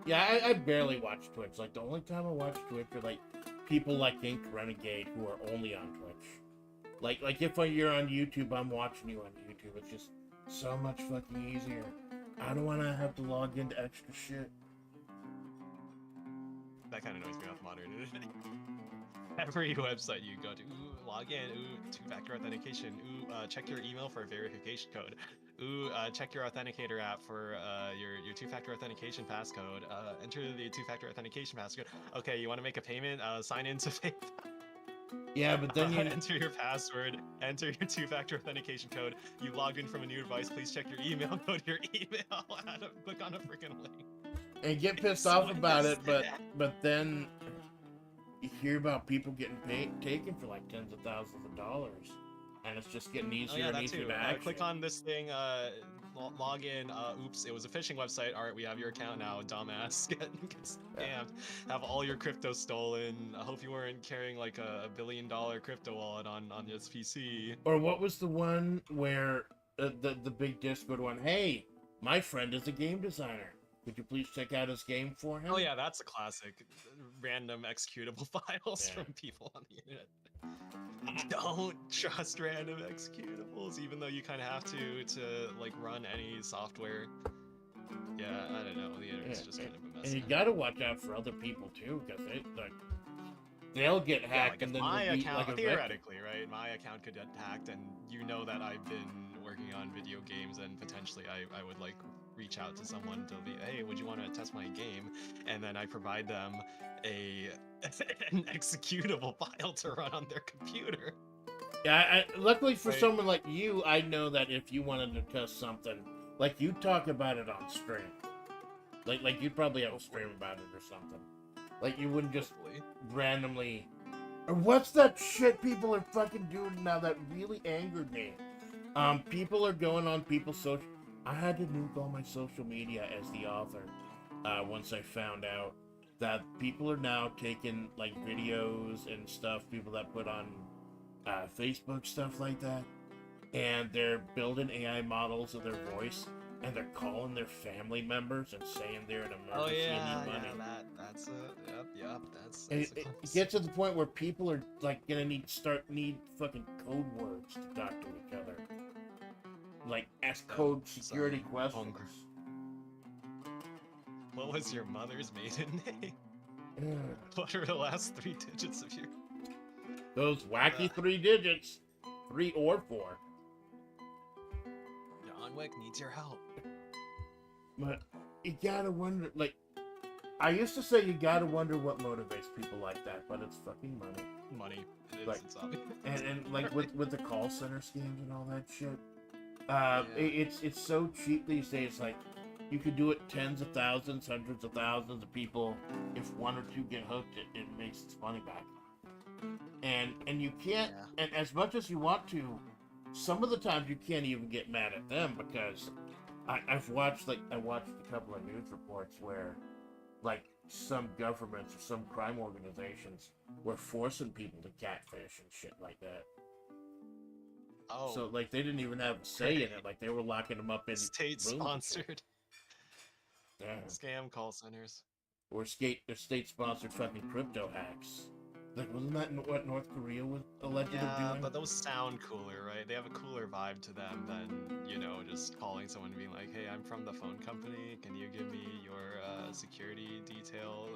Yeah, I barely watch Twitch. Like, the only time I watch Twitch are, like, people like Ink Renegade who are only on Twitch. Like if you're on YouTube, I'm watching you on YouTube. It's just, So much fucking easier. I don't want to have to log into extra shit. That kind of annoys me off modern internet. Every website you go to, ooh, log in, ooh, two-factor authentication, ooh, check your email for a verification code, ooh, check your authenticator app for your two-factor authentication passcode, enter the two-factor authentication passcode. Okay, you want to make a payment? Sign into PayPal. Yeah, but then you enter your password, enter your two-factor authentication code. You logged in from a new device. Please check your email. Go to your email. Click on a freaking link. and get pissed So off about it, innocent. but then you hear about people getting taken for like tens of thousands of dollars, and it's just getting easier and easier to action. Click on this thing, log in, oops, it was a phishing website. Alright, we have your account now, dumbass. Get scammed. Have all your crypto stolen. I hope you weren't carrying like a $1 billion crypto wallet on this PC. Or what was the one where the big Discord one? Hey, my friend is a game designer. Could you please check out his game for him? Oh yeah, that's a classic. Random executable files from people on the internet. Don't trust random executables, even though you kind of have to like run any software. Yeah, I don't know. The internet's just kind of a mess. And you gotta watch out for other people too, because they'll get hacked, like and then my you'll be account, like a theoretically, right? My account could get hacked, and you know that I've been working on video games, and potentially I would like reach out to someone to be, hey, would you want to test my game? And then I provide them an executable file to run on their computer. Yeah, luckily for someone like you, I know that if you wanted to test something, like you'd talk about it on stream. Like you'd probably have a stream about it or something. Like you wouldn't just randomly. Or what's that shit people are fucking doing now that really angered me? People are going on people's social. I had to nuke all my social media as the author. Once I found out that people are now taking like videos and stuff, people that put on Facebook, stuff like that, and they're building AI models of their voice, and they're calling their family members and saying they're an emergency and need money. That's yep, that's It gets to the point where people are like gonna need fucking code words to talk to each other, like ask code security questions. Hungry. What was your mother's maiden name? What are the last 3 digits of your... Those wacky 3 digits. 3 or 4. John Wick needs your help. But you gotta wonder, like, I used to say you gotta wonder what motivates people like that, but it's fucking money. Money. It's obvious. And like with the call center scams and all that shit. It's so cheap these days, like, you could do it tens of thousands, hundreds of thousands of people. If 1 or 2 get hooked, it makes its money back. And you can't, and as much as you want to, some of the times you can't even get mad at them, because I watched a couple of news reports where, like, some governments or some crime organizations were forcing people to catfish and shit like that. Oh. So, like, they didn't even have a say in it. Like, they were locking them up in state-sponsored scam call centers. Or state-sponsored fucking crypto hacks. Like, wasn't that what North Korea was alleged of doing? Yeah, but those sound cooler, right? They have a cooler vibe to them than, you know, just calling someone and being like, hey, I'm from the phone company. Can you give me your security detail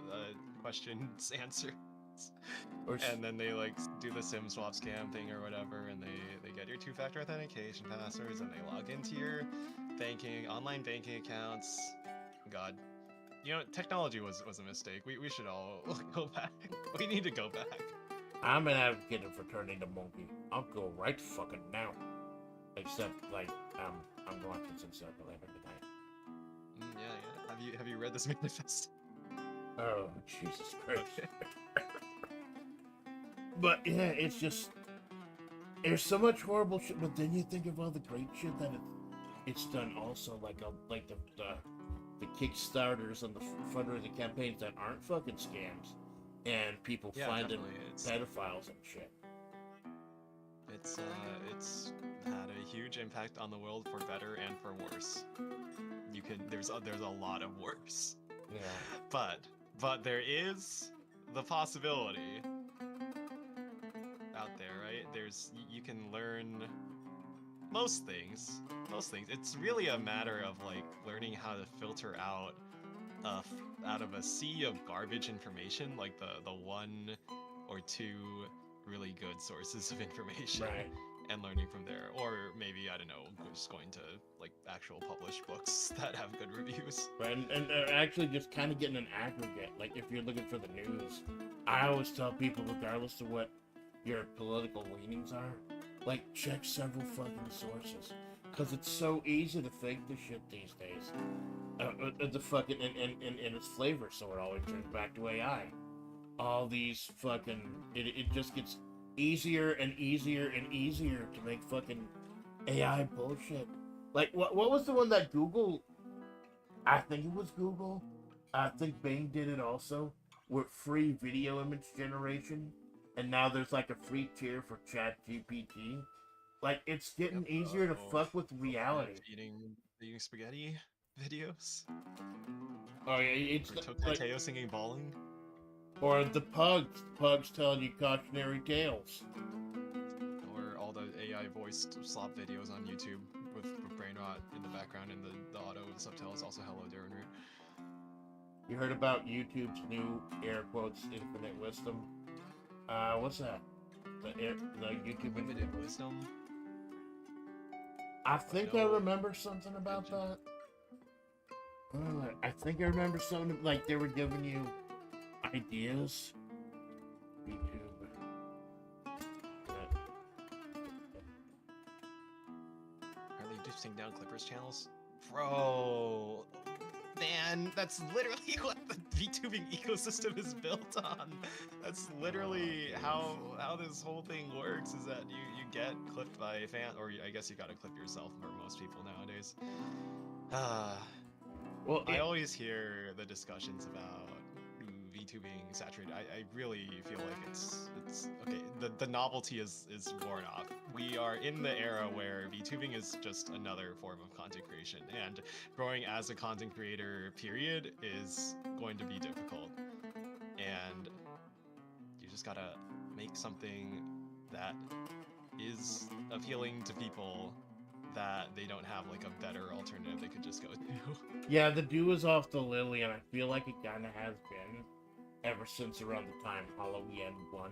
questions answered? And then they like do the SIM swap scam thing or whatever, and they get your 2-factor authentication passwords, and they log into your online banking accounts. God, you know, technology was a mistake. We should all go back. We need to go back. I'm an advocate for turning to monkey. I'll go right fucking now. Except, like, I'm going to Sunset later tonight. Yeah. Have you read this manifest? Oh, Jesus Christ. Okay. But yeah, it's just, there's so much horrible shit. But then you think of all the great shit that it's done. Also, like the Kickstarters and the fundraising campaigns that aren't fucking scams, and people finding pedophiles and shit. It's had a huge impact on the world for better and for worse. There's a lot of worse. Yeah. But there is the possibility out there, right? You can learn most things. It's really a matter of like learning how to filter out out of a sea of garbage information, like the one or two really good sources of information, Right. and learning from there. Or maybe, I don't know, just going to like actual published books that have good reviews. Right, and actually just kind of getting an aggregate. Like, if you're looking for the news, I always tell people, regardless of what your political leanings are, like, check several fucking sources. Because it's so easy to fake the shit these days. The fucking, and its flavor, so it always turns back to AI. All these fucking, it just gets easier and easier and easier to make fucking AI bullshit. Like, what was the one that Google, I think it was Google, I think Bing did it also, with free video image generation, and now there's like a free tier for Chat GPT. Like, it's getting easier to fuck with reality. Eating spaghetti videos. Oh yeah, it's Or like, Tokyo singing Balling. or the pugs telling you cautionary tales. Or all the AI voiced slop videos on YouTube with brain rot in the background, and the auto subtitles also hello Darren Root. You heard about YouTube's new air quotes infinite wisdom? What's that? The YouTube Limited wisdom. I think I remember something about that. I think I remember something like they were giving you ideas. YouTube. Are they just taking down Clippers channels? Bro, man, that's literally what the VTubing ecosystem is built on. That's literally how this whole thing works, is that you get clipped by a fan, or I guess you gotta clip yourself for most people nowadays. Well, I always hear the discussions about VTubing saturated. I really feel like it's okay. The novelty is worn off. We are in the era where VTubing is just another form of content creation, and growing as a content creator, period, is going to be difficult. And you just gotta make something that is appealing to people, that they don't have like a better alternative they could just go to. yeah, the dew is off the lily, and I feel like it kind of has been ever since around the time Halloween 1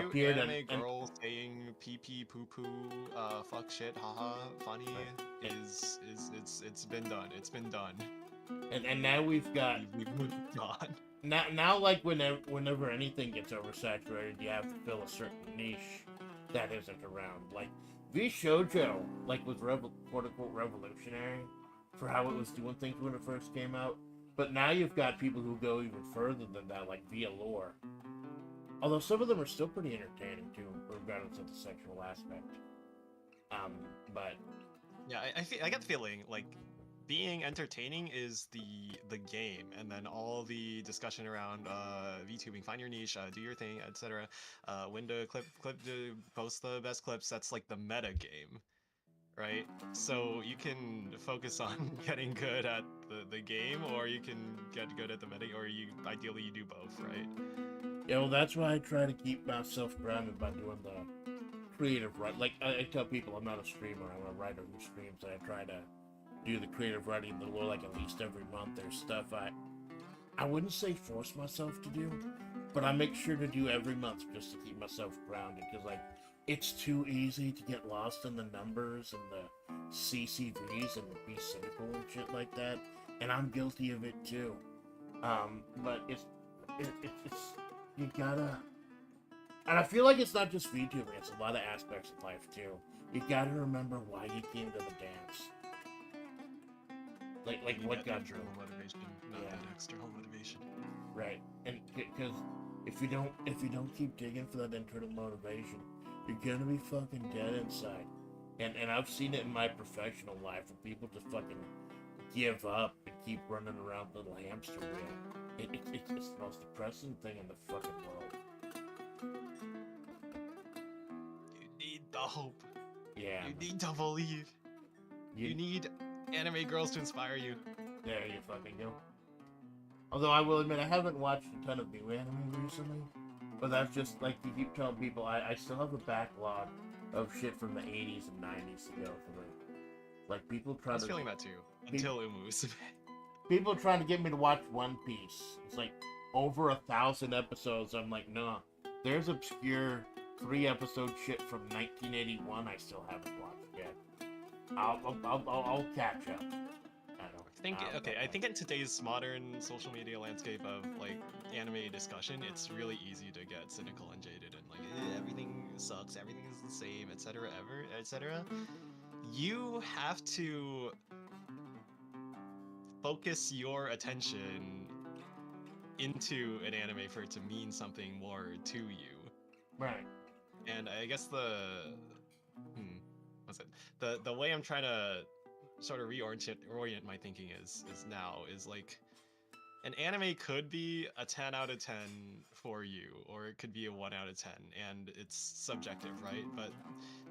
appeared. Anime girl saying pee pee poo poo, fuck shit, haha, funny, it's been done. It's been done. And now we've got We've moved on. now like whenever anything gets oversaturated, you have to fill a certain niche that isn't around. Like V Shoujo, like, was quote unquote revolutionary for how it was doing things when it first came out. But now you've got people who go even further than that, like via lore. Although some of them are still pretty entertaining too, regardless of the sexual aspect. But Yeah, I get the feeling like being entertaining is the game, and then all the discussion around VTubing, find your niche, do your thing, etc. When to clip to post the best clips. That's like the meta game, right? So you can focus on getting good at the game, or you can get good at the meta, or ideally you do both, right? yeah, well, that's why I try to keep myself grounded by doing the creative writing. Like, I tell people I'm not a streamer, I'm a writer who streams, and I try to do the creative writing, the lore, like at least every month. There's stuff I wouldn't say force myself to do, but I make sure to do every month just to keep myself grounded, because like it's too easy to get lost in the numbers and the CCVs and be cynical and shit like that, and I'm guilty of it too. But it's you gotta, and I feel like it's not just VTubing, it's a lot of aspects of life too. You gotta remember why you came to the dance. Like what got you? Internal motivation, not that external motivation. Right, and because if you don't keep digging for that internal motivation, you're gonna be fucking dead inside. And I've seen it in my professional life where people just fucking give up and keep running around the little hamster wheel. It's the most depressing thing in the fucking world. You need the hope. Yeah. You need to believe. You need anime girls to inspire you. There you fucking go. Although I will admit I haven't watched a ton of new anime recently, but that's just like you keep telling people I still have a backlog of shit from the 80s and 90s to go through. Like people I trying was to feeling that too until Umu. people trying to get me to watch One Piece. It's like over 1,000 episodes. I'm like, nah. There's obscure 3-episode shit from 1981 I still haven't watched yet. I'll catch up. I think in today's modern social media landscape of like anime discussion, it's really easy to get cynical and jaded and like everything sucks, everything is the same, etc. You have to focus your attention into an anime for it to mean something more to you. Right. And I guess what's it? The way I'm trying to sort of orient my thinking is like an anime could be a 10 out of 10 for you, or it could be a 1 out of 10, and it's subjective, right? But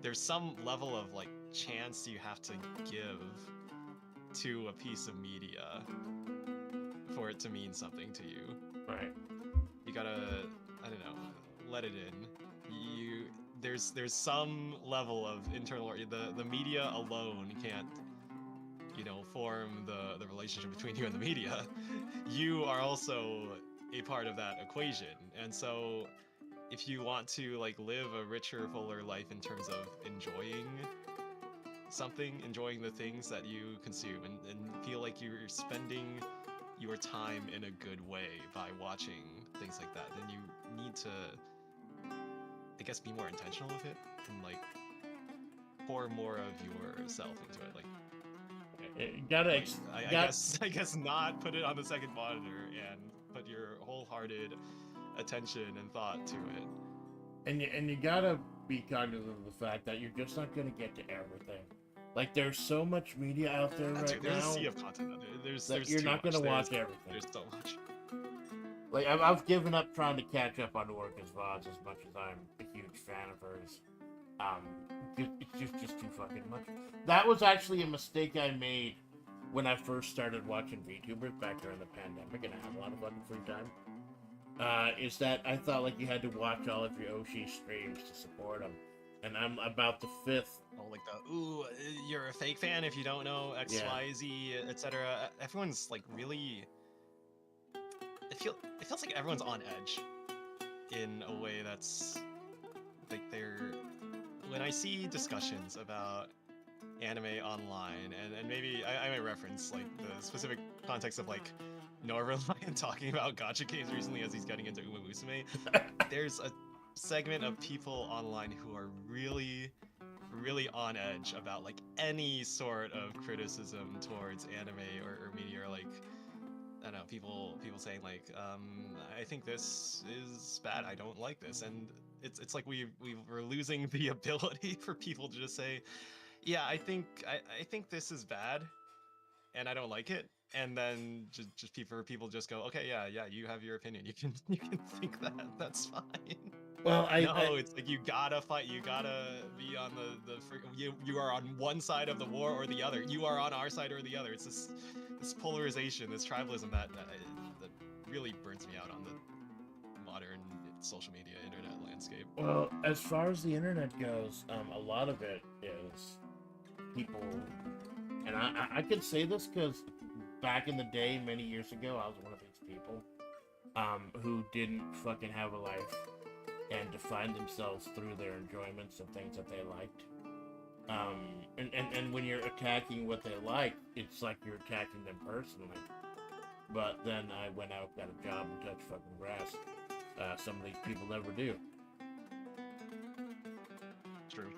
there's some level of like chance you have to give to a piece of media for it to mean something to you. Right. You gotta, I don't know, let it in. There's some level of internal, the media alone can't, form the relationship between you and the media. You are also a part of that equation, and so if you want to like live a richer, fuller life in terms of enjoying the things that you consume, and feel like you're spending your time in a good way by watching things like that, then you need to, I guess, be more intentional with it and like pour more of yourself into it. Like, I guess not put it on the second monitor and put your wholehearted attention and thought to it. And you gotta be cognizant of the fact that you're just not gonna get to everything. Like there's so much media out there right There's now. a sea of content out there. There's you're not gonna watch everything. There's so much. Like I've given up trying to catch up on Orca's VODs as much as I'm a huge fan of hers. It's just too fucking much. That was actually a mistake I made when I first started watching VTubers back during the pandemic, and I had a lot of fucking free time. Is that I thought like you had to watch all of your oshis streams to support them, and I'm about the 5th. Oh, like you're a fake fan if you don't know X, Y, Z, etc. Everyone's like really. It feels like everyone's on edge, in a way that's like they're. When I see discussions about anime online, and maybe I might reference like the specific context of like Norverlion talking about gacha games recently as he's getting into Uma Musume, there's a segment of people online who are really on edge about like any sort of criticism towards anime or media, or like I don't know, people saying like I think this is bad, I don't like this, and it's like we're losing the ability for people to just say, yeah, I think this is bad and I don't like it, and then just people just go, okay, yeah, you have your opinion, you can think that, that's fine. Well, it's like you gotta fight, you gotta be on you are on one side of the war or the other, you are on our side or the other. It's this polarization, this tribalism that really burns me out on the modern social media internet landscape. Well, as far as the internet goes, a lot of it is people, and I could say this because back in the day, many years ago, I was one of these people who didn't fucking have a life and defined themselves through their enjoyments of things that they liked. And when you're attacking what they like, it's like you're attacking them personally. But then I went out, got a job, and touched fucking grass. Some of these people never do. True.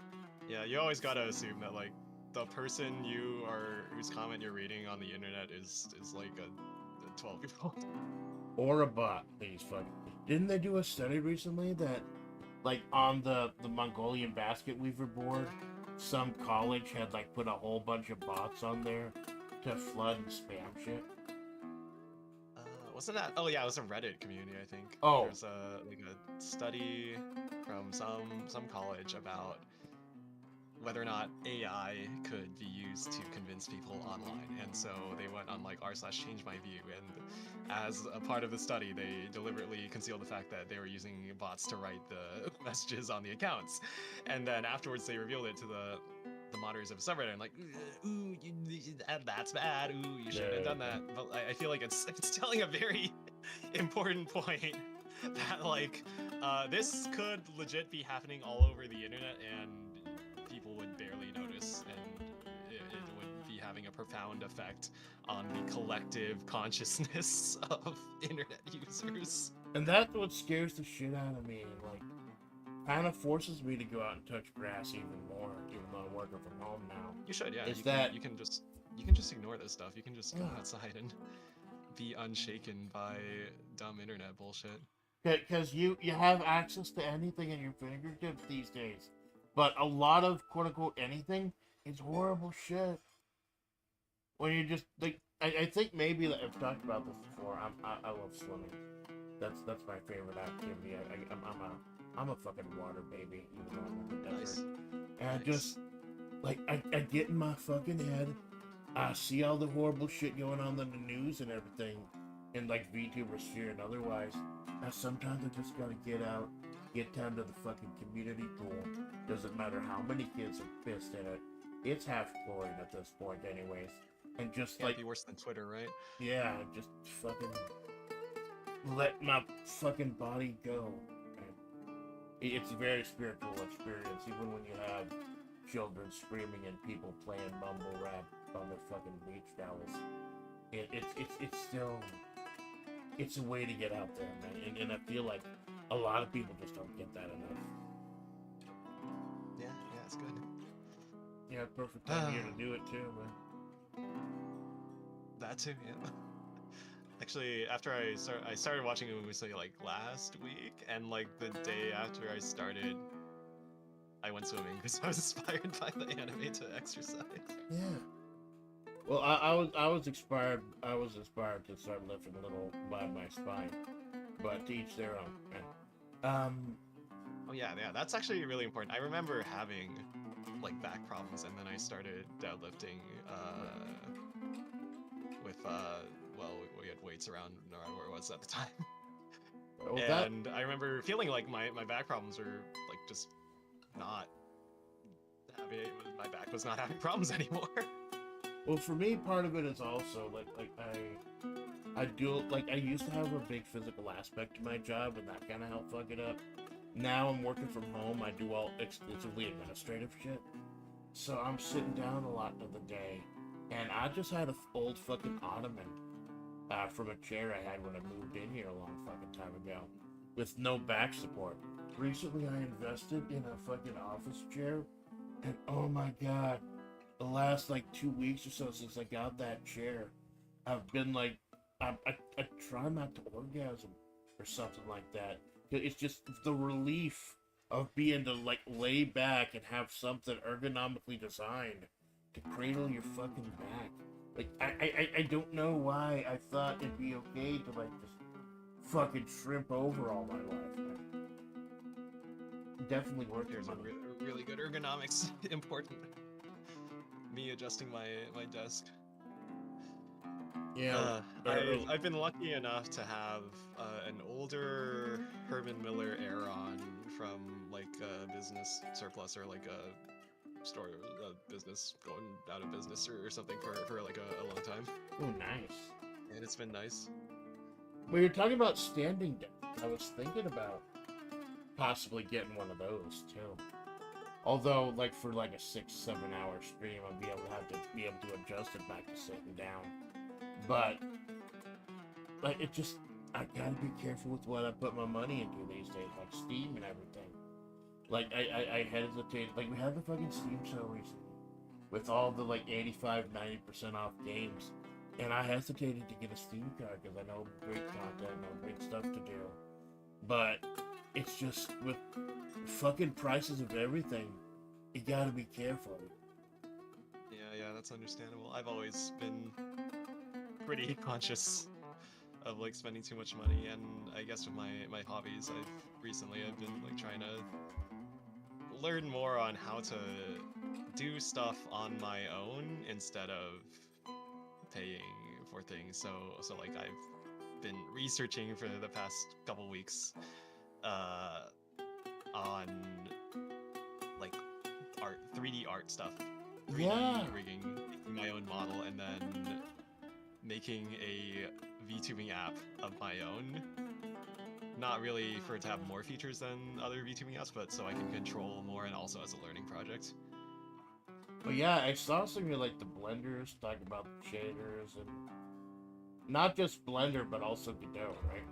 Yeah, you always gotta assume that like the person whose comment you're reading on the internet is like a 12-year-old. Or a bot, these fucking. Didn't they do a study recently that, like, on the Mongolian basket weaver board, some college had like put a whole bunch of bots on there to flood and spam shit? Wasn't that? Oh yeah, it was a Reddit community, I think. Oh. There's a study from some college about whether or not AI could be used to convince people online. And so they went on like r/change my view, and as a part of the study, they deliberately concealed the fact that they were using bots to write the messages on the accounts. And then afterwards they revealed it to the moderators of a subreddit and like, ooh, that's bad, ooh, you shouldn't have done that. But I feel like it's telling a very important point that like this could legit be happening all over the internet and people would barely notice, and it would be having a profound effect on the collective consciousness of internet users. And that's what scares the shit out of me. Like, kind of forces me to go out and touch grass even more, even though I'm working from home now. You should, yeah. Is you can just ignore this stuff. You can just go outside and be unshaken by dumb internet bullshit. Because you have access to anything at your fingertips these days. But a lot of quote-unquote anything is horrible shit. When you just, like, I think maybe that I've talked about this before. I love swimming. That's my favorite activity. I'm a fucking water baby, even though I'm in the desert. Nice. And I just, like, I get in my fucking head. I see all the horrible shit going on in the news and everything, in like VTuber sphere and otherwise. And sometimes I just gotta get out, get down to the fucking community pool. Doesn't matter how many kids are pissed in it. It's half chlorine at this point, anyways. And just Can't like, be worse than Twitter, right? yeah, just fucking let my fucking body go. It's a very spiritual experience, even when you have children screaming and people playing mumble rap on their fucking beach towels. It's still, it's a way to get out there, man. And I feel like a lot of people just don't get that enough. Yeah, it's good. Yeah, perfect time here to do it too, man. That too, yeah. Actually, after I started watching a movie like last week, and like the day after I started, I went swimming because I was inspired by the anime to exercise. Yeah. Well, I was inspired to start lifting a little by my spine, but to each their own. Oh yeah, that's actually really important. I remember having like back problems, and then I started deadlifting with well, we had weights around where it was at the time. Well, and I remember feeling like my back problems were like just not having, my back was not having problems anymore. Well, for me, part of it is also like I do, like, I used to have a big physical aspect to my job, and that kind of helped fuck it up. Now I'm working from home. I do all exclusively administrative shit, so I'm sitting down a lot of the day, and I just had an old fucking ottoman from a chair I had when I moved in here a long fucking time ago, with no back support. Recently, I invested in a fucking office chair, and oh my god, the last like 2 weeks or so since I got that chair, I've been like, I try not to orgasm or something like that. It's just the relief of being to like lay back and have something ergonomically designed to cradle your fucking back. Like, I don't know why I thought it'd be okay to like just fucking shrimp over all my life, man. Definitely worked. There's a really good ergonomics important. Me adjusting my desk. Yeah, I've been lucky enough to have an older Herman Miller Aeron from like a business surplus, or like a store, a business going out of business or something for like a long time. Oh, nice. And it's been nice. Well, you're talking about standing desk. I was thinking about possibly getting one of those too. Although, like, for like a 6-7 hour stream, I'd be able to adjust it back to sitting down. But like, it just, I gotta be careful with what I put my money into these days, like Steam and everything. Like, I hesitate. Like, we had the fucking Steam sale recently with all the like 85-90% off games, and I hesitated to get a Steam card because I know great content, I know great stuff to do. But it's just with fucking prices of everything, you gotta be careful. Yeah, that's understandable. I've always been pretty conscious of like spending too much money, and I guess with my hobbies, I've been like trying to learn more on how to do stuff on my own instead of paying for things. So like I've been researching for the past couple weeks on like 3D art stuff, 3D Yeah. rigging, making my own model, and then making a VTubing app of my own. Not really for it to have more features than other VTubing apps, but so I can control more and also as a learning project. But yeah, I saw some of like the blenders talk about the shaders and not just Blender but also Godot, right?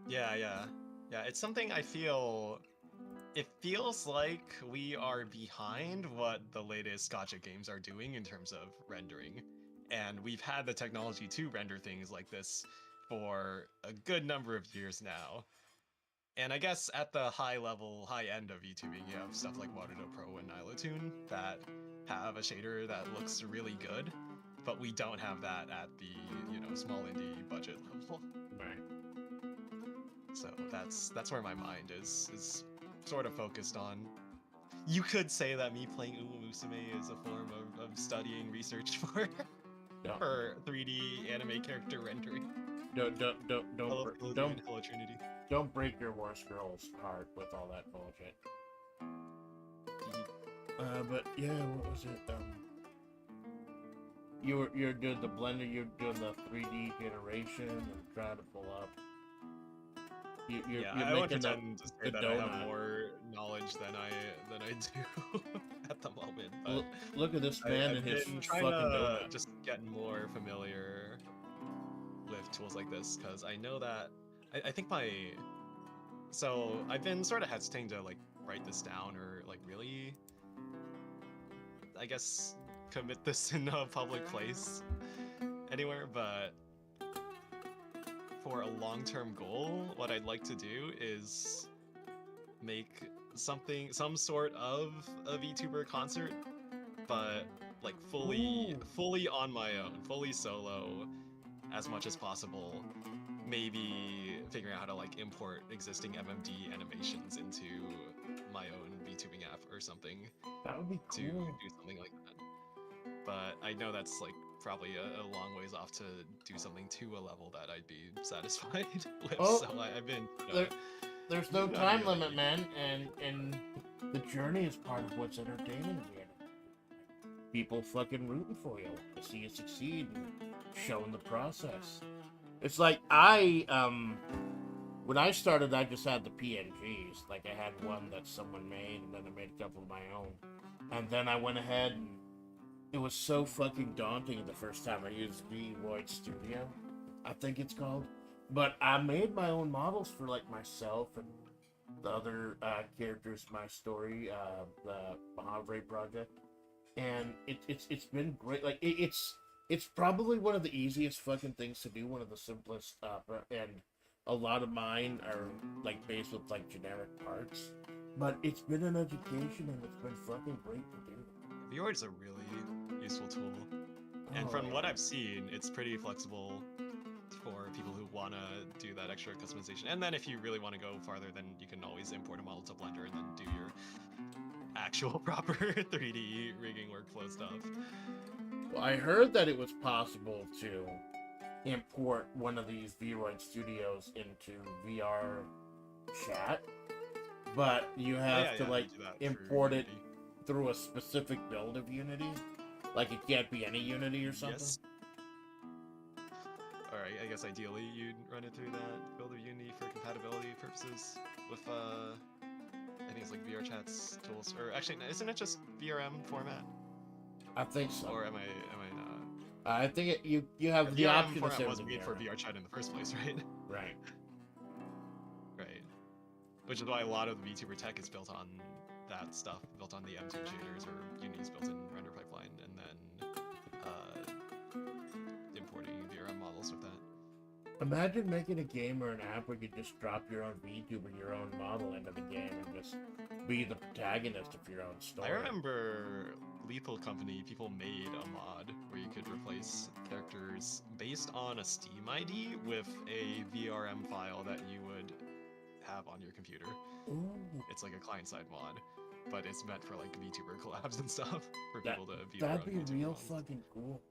Yeah. It's something I feel. It feels like we are behind what the latest gotcha games are doing in terms of rendering, and we've had the technology to render things like this for a good number of years now. And I guess at the high end of YouTubing, you have stuff like Waterdo Pro and Nilotune that have a shader that looks really good, but we don't have that at the small indie budget level. Right. So that's where my mind is sort of focused on. You could say that me playing Uma Musume is a form of studying research for Don't for 3D anime character rendering. Hello, hello Trinity. don't break your worst girl's heart with all that bullshit. But yeah, what was it? You're doing the blender, you're doing the 3D generation and trying to pull up. You're I won't making pretend to say the that I have donut. more knowledge than I do at the moment. But Look at this man I've and his been fucking trying to donut. just get more familiar with tools like this because I know that I think so I've been sort of hesitating to like write this down or like really, I guess, commit this in a public place anywhere, but for a long-term goal, what I'd like to do is make some sort of a VTuber concert, but like fully on my own, fully solo as much as possible. Maybe figuring out how to like import existing MMD animations into my own VTubing app or something That would be to cool. do something like that. But I know that's like probably a long ways off to do something to a level that I'd be satisfied with. Oh, So I've been there's no not time really. limit, man, and the journey is part of what's entertaining here. People fucking rooting for you, to see you succeed and showing the process. It's like when I started, I just had the PNGs. Like I had one that someone made, and then I made a couple of my own. And then I went ahead and it was so fucking daunting the first time I used violates Studio, I think it's called. But I made my own models for like myself and the other characters in my story, the Havre project, and it's been great. Like it's probably one of the easiest fucking things to do, one of the simplest, and a lot of mine are like based with like generic parts. But it's been an education and it's been fucking great to do. Vioid is a really useful tool, and from what I've seen, it's pretty flexible for people who want to do that extra customization. And then if you really want to go farther, then you can always import a model to Blender and then do your actual proper 3D rigging workflow stuff. Well, I heard that it was possible to import one of these VRoid Studios into VR chat, but you have to like import it through a specific build of Unity. Like it can't be any Unity or something. Yes. Alright, I guess ideally you'd run it through that build of Unity for compatibility purposes with I think it's like VR chat's tools, or actually isn't it just VRM format? I think so. Or am I not? I think you have the VRM option to format say was made for VR chat in the first place, right? Right. Right. Which is why a lot of the VTuber tech is built on that stuff, built on the M2 shaders or Unity's built-in render pipeline, and then importing VRM models with that. Imagine making a game or an app where you just drop your own VTuber, your own model into the game, and just be the protagonist of your own story. I remember Lethal Company, people made a mod where you could replace characters based on a Steam ID with a VRM file that you would have on your computer. Ooh. It's like a client-side mod. but it's meant for like VTuber collabs and stuff for That, people to be their that'd own be VTuber real mods. fucking cool.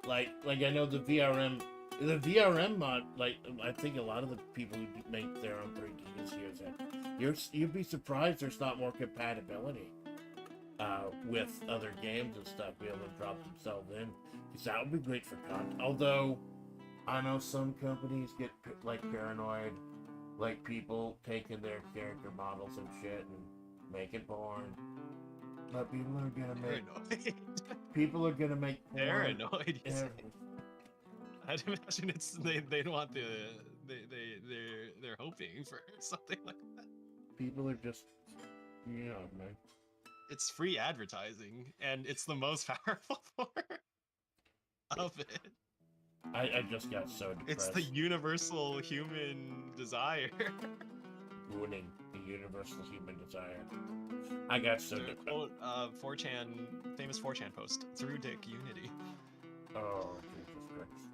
Like I know the VRM mod, like, I think a lot of the people who make their own 3Ds use it. You'd be surprised there's not more compatibility with other games and stuff, be able to drop themselves in, because that would be great for content. Although, I know some companies get, like, paranoid, like, people taking their character models and shit and making porn. But people are gonna make... Paranoid. People are gonna make porn. Paranoid. You Yeah. say. I'd imagine it's they don't want the they're hoping for something like that. People are just, you know, man. It's free advertising, and it's the most powerful form of it. I just got so depressed. It's the universal human desire. Ruining the universal human desire. I got so There's a depressed. quote, 4chan, famous 4chan post, through Dick Unity. Oh, Jesus Christ.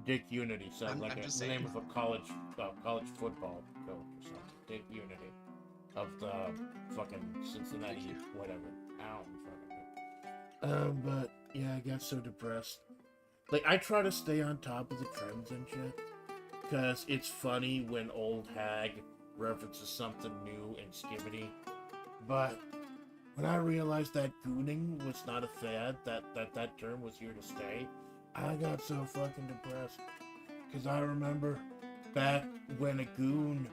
Dick Unity sounds like I'm just the name saying. of a college football coach or something. Dick Unity. Of the fucking Cincinnati, whatever. Ow, but yeah, I got so depressed. Like, I try to stay on top of the trends and shit, because it's funny when old hag references something new and skibbity. But when I realized that gooning was not a fad, that term was here to stay, I got so fucking depressed. Because I remember back when a goon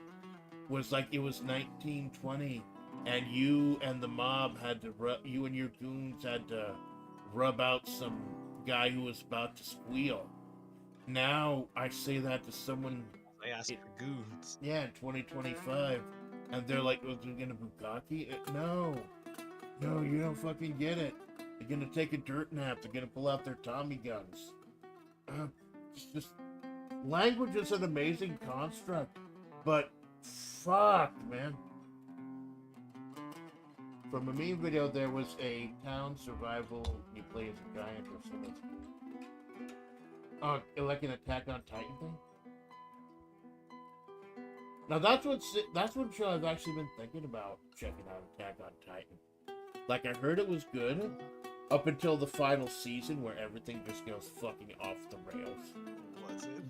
was like, it was 1920, and you and the mob had to you and your goons had to rub out some guy who was about to squeal. Now I say that to someone, I asked for goons. yeah, in 2025, and they're like, "Oh, they're gonna bukkake?" No, you don't fucking get it. They're gonna take a dirt nap. They're gonna pull out their Tommy guns. It's just language is an amazing construct, but fuck, man. From a meme video, there was a town survival. You play as a giant or something. Oh, like an Attack on Titan thing. Now that's one show I've actually been thinking about checking out, Attack on Titan. Like, I heard it was good up until the final season where everything just goes fucking off the rails. Was it?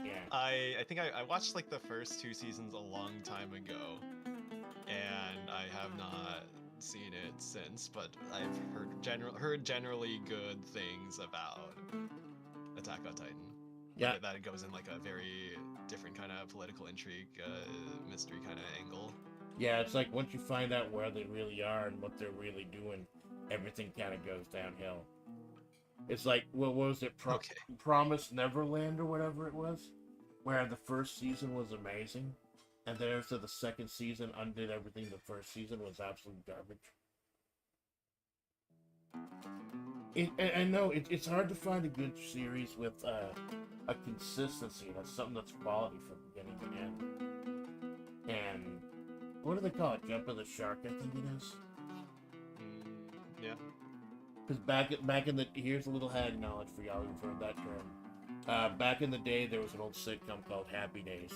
Yeah. I think I watched like the first 2 seasons a long time ago, and I have not seen it since, but I've heard generally good things about Attack on Titan. Yeah. That it goes in like a very different kind of political intrigue, mystery kind of angle. Yeah, it's like once you find out where they really are and what they're really doing, everything kind of goes downhill. It's like, what was it? Promised Neverland or whatever it was? Where the first season was amazing, and then after the second season undid everything the first season was absolute garbage. I know it's hard to find a good series with a consistency. That's something that's quality from beginning to end. And what do they call it? Jump of the Shark, I think it is. Yeah. Because back in the, here's a little hag knowledge for y'all who've heard that term. Back in the day, there was an old sitcom called Happy Days.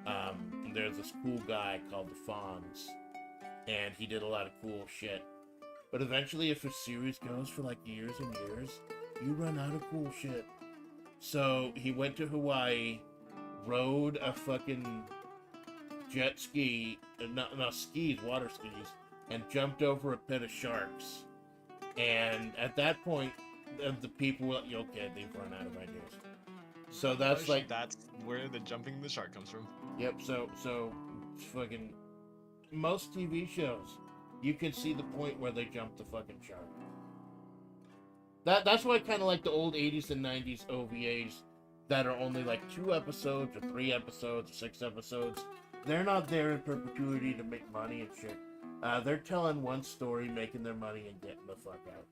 And there's this cool guy called the Fonz, and he did a lot of cool shit. But eventually, if a series goes for like years and years, you run out of cool shit. So he went to Hawaii, rode a fucking jet ski, not skis, water skis, and jumped over a pit of sharks. And at that point, the people were like, okay, they've run out of ideas. So that's where the jumping the shark comes from. Yep, so fucking most TV shows, you can see the point where they jump the fucking shark. That's why I kind of like the old 80s and 90s OVAs that are only like 2 episodes or 3 episodes or 6 episodes. They're not there in perpetuity to make money and shit. They're telling one story, making their money, and getting the fuck out.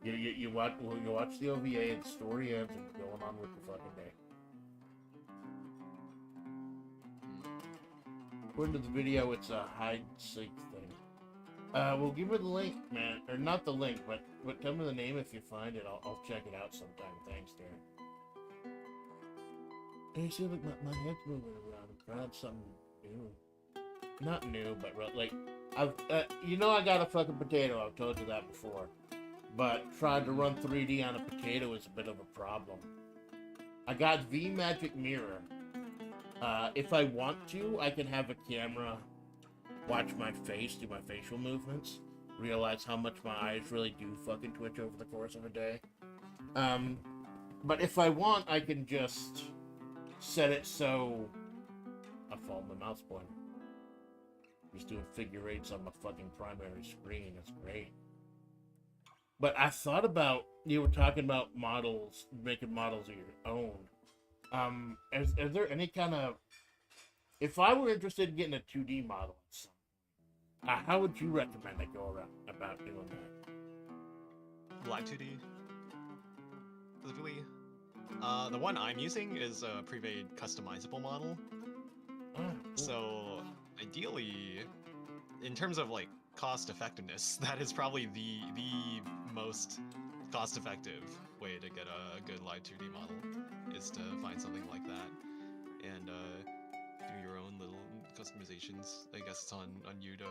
You watch the OVA, and the story ends, and you're going on with the fucking day. According to the video, it's a hide-and-seek thing. We'll give her the link, man. Or not the link, but tell me the name if you find it. I'll check it out sometime. Thanks, Darren. And you see, like, my head's moving around. I'm trying something new. not new, but like I've I got a fucking potato. I've told you that before, but trying to run 3D on a potato is a bit of a problem. I got V Magic Mirror. If I want to, I can have a camera watch my face, do my facial movements, realize how much my eyes really do fucking twitch over the course of a day. But if I want, I can just set it so I follow my mouse pointer. Just doing figure eights on my fucking primary screen. It's great. But I thought about, you were talking about models, making models of your own. Is there any kind of, if I were interested in getting a 2D model, how would you recommend I go around about doing that? Live 2D. Specifically, the one I'm using is a pre-made customizable model. Oh, cool. So ideally, in terms of like cost effectiveness, that is probably the most cost effective way to get a good live 2D model, is to find something like that and do your own little customizations. I guess it's on you to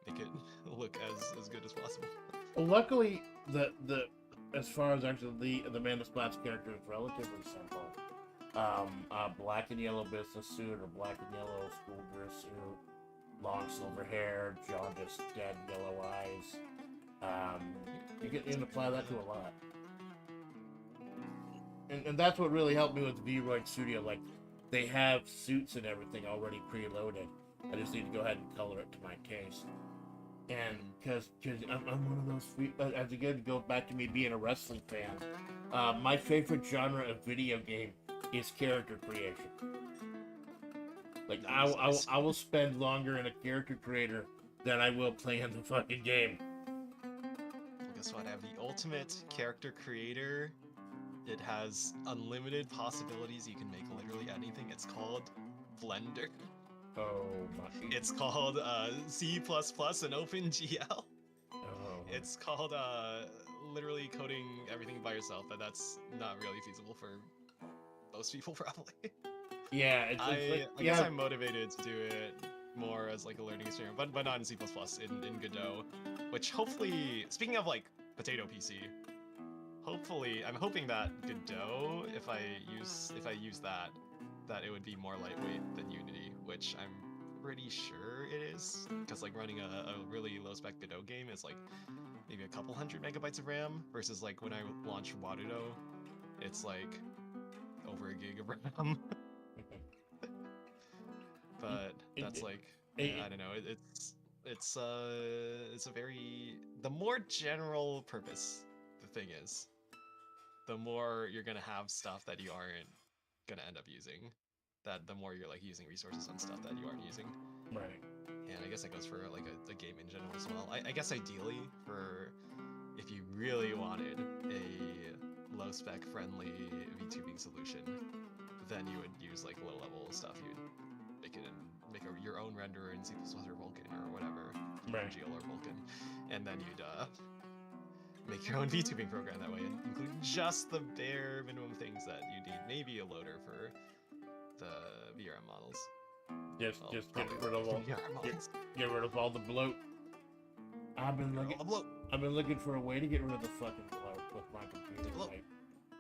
make it look as good as possible. Well, luckily, as far as actually the Amanda Splatts character is relatively simple. Black and yellow business suit or black and yellow school dress suit, long silver hair, jaundiced, dead yellow eyes. You can apply that to a lot. And that's what really helped me with V-Roid Studio. Like, they have suits and everything already preloaded. I just need to go ahead and color it to my taste. And because I'm one of those, as again, go back to me being a wrestling fan, my favorite genre of video game is character creation. Like, I will spend longer in a character creator than I will play in the fucking game. Well, guess what? I have the ultimate character creator. It has unlimited possibilities. You can make literally anything. It's called Blender. Oh my. It's called C++ and OpenGL. Oh. It's called literally coding everything by yourself, but that's not really feasible for most people, probably. Yeah, I guess I'm motivated to do it more as like a learning experience, but not in C++, in Godot, which hopefully, speaking of like potato PC, hopefully, I'm hoping that Godot, if I use that it would be more lightweight than Unity, which I'm pretty sure it is, because like running a really low spec Godot game is like maybe a couple hundred megabytes of RAM, versus like when I launched Warudo, it's like over a gig of RAM. But that's like, I don't know, it's a very, the more general purpose the thing is, the more you're gonna have stuff that you aren't gonna end up using, that the more you're like using resources on stuff that you aren't using. Right. And I guess that goes for like a game in general as well. I guess ideally, for if you really wanted a low spec friendly VTubing solution, then you would use like low level stuff. You'd make your own renderer in C++ or Vulkan or whatever, right. GL or Vulkan, and then you'd make your own VTubing program that way, including just the bare minimum things that you need. Maybe a loader for the VRM models. Just get rid of all get rid of all the bloat. I've been looking for a way to get rid of the fucking bloat with my computer. Like,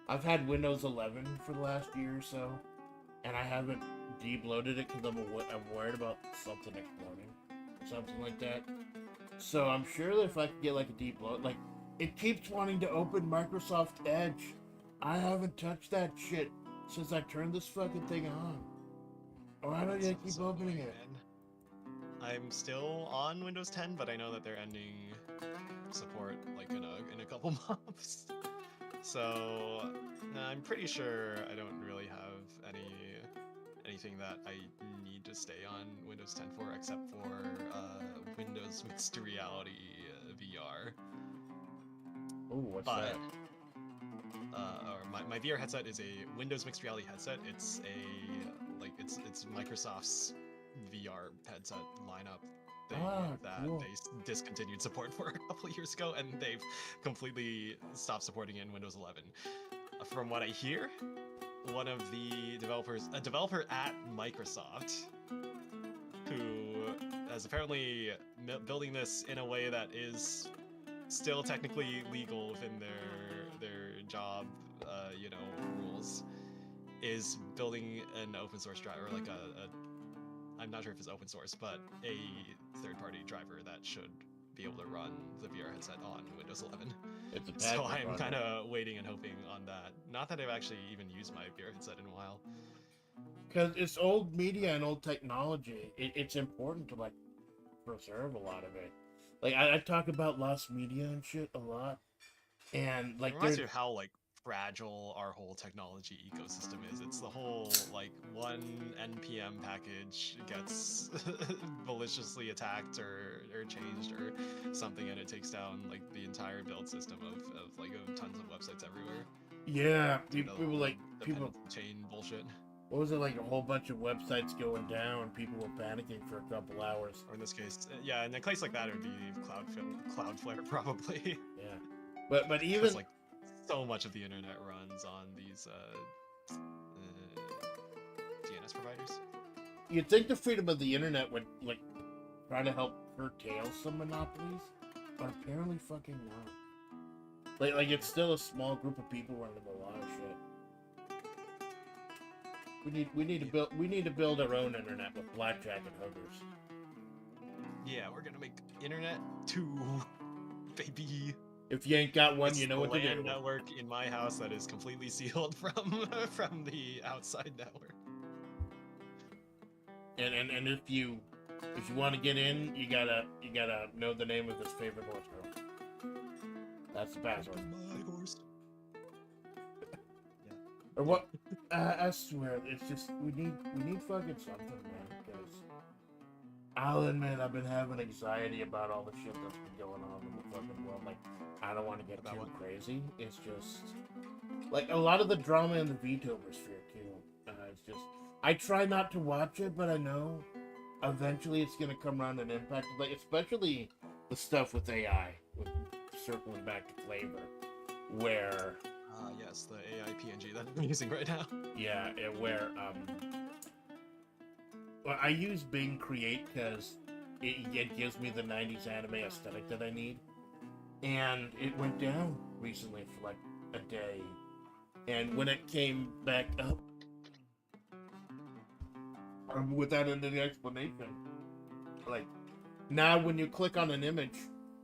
I've had Windows 11 for the last year or so, and I haven't de-bloated it because I'm worried about something exploding, something like that. So I'm sure that if I could get like a de-bloat, like, it keeps wanting to open Microsoft Edge. I haven't touched that shit since I turned this fucking thing on. Why don't you keep opening it? I'm still on Windows 10, but I know that they're ending support like in a couple months. So I'm pretty sure I don't really have anything that I need to stay on Windows 10 for, except for Windows Mixed Reality VR. Ooh, what's that? My VR headset is a Windows Mixed Reality headset. It's it's Microsoft's VR headset lineup thing that cool. they discontinued support for a couple of years ago, and they've completely stopped supporting it in Windows 11. From what I hear, one of the developers, a developer at Microsoft, who as apparently building this in a way that is still technically legal within their job, you know, rules, is building an open source driver, like I'm not sure if it's open source, but a third-party driver that should be able to run the VR headset on Windows 11. It's a So package I'm on kind it. of waiting and hoping on that. Not that I've actually even used my VR headset in a while. Because it's old media and old technology. It's important to, like, preserve a lot of it. Like, I talk about lost media and shit a lot. And, It like, reminds me of how, like, fragile our whole technology ecosystem is. It's the whole, like, one NPM package gets maliciously attacked or changed or something, and it takes down, like, the entire build system of like, of tons of websites everywhere. yeah, Due to the people, whole like, people, dependency chain bullshit. what was it, like, a whole bunch of websites going down and people were panicking for a couple hours. Or in this case, yeah, in a case like that, it would be Cloudflare, probably. Yeah. But even... Because, like, so much of the internet runs on these DNS providers. You'd think the freedom of the internet would, like, try to help curtail some monopolies, but apparently fucking not. Like it's still a small group of people running a lot of shit. We need to build our own internet with blackjack and hookers. Yeah, we're gonna make internet 2, baby. If you ain't got one, It's you know what the to LAN do. network in my house that is completely sealed from the outside network. And if you want to get in, you gotta know the name of his favorite horse girl. That's the password. My horse. Or what? I swear, it's just we need fucking something, man. Because I'll admit I've been having anxiety about all the shit that's been going on in the fucking world. Like, I don't want to get too crazy. It's just like a lot of the drama in the Vetover sphere too. It's just I try not to watch it, but I know eventually it's gonna come around and impact. Like especially the stuff with AI, with circling back to FlaVR, where. Yes, the AI PNG that I'm using right now. Yeah, where well, I use Bing Create because it gives me the 90s anime aesthetic that I need. And it went down recently for like a day. And when it came back up, without any explanation, like, now when you click on an image,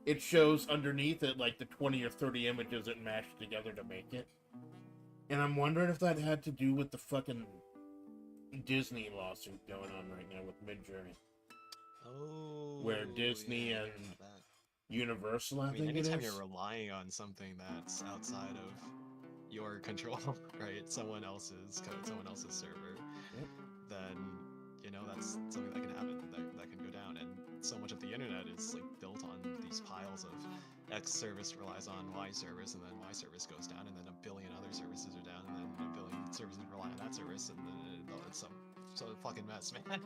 it shows underneath it like the 20 or 30 images it mashed together to make it. And I'm wondering if that had to do with the fucking Disney lawsuit going on right now with Midjourney. Oh. Where Disney and Universal, I think anytime it is. you're relying on something that's outside of your control, right? Someone else's code, someone else's server, Yep. then, you know, that's something that can happen, that can go down. And so much of the internet is, like, built on these piles of X service relies on Y service, and then Y service goes down, and then a billion other services are down, and then a billion services rely on that service, and then it's some fucking mess, man.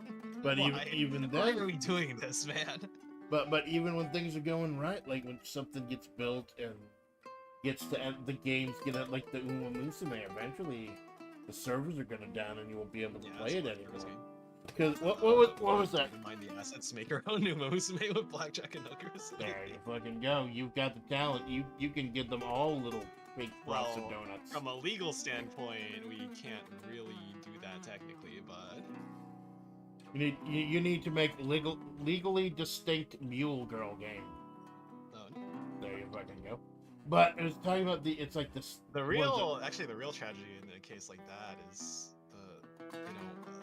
But even then, why are we doing this, man? But even when things are going right, like when something gets built and gets to end, the games get at like the Uma Musume, eventually the servers are gonna down and you won't be able to play it anymore. Because what was that? Mind the assets, make our own Uma Musume with blackjack and hookers. There you fucking go. You've got the talent. You can give them all little fake frosted donuts. From a legal standpoint, we can't really do that technically, but you need to make legally distinct Mule Girl game. There you fucking go. But it was talking about it's like this. The real tragedy in a case like that is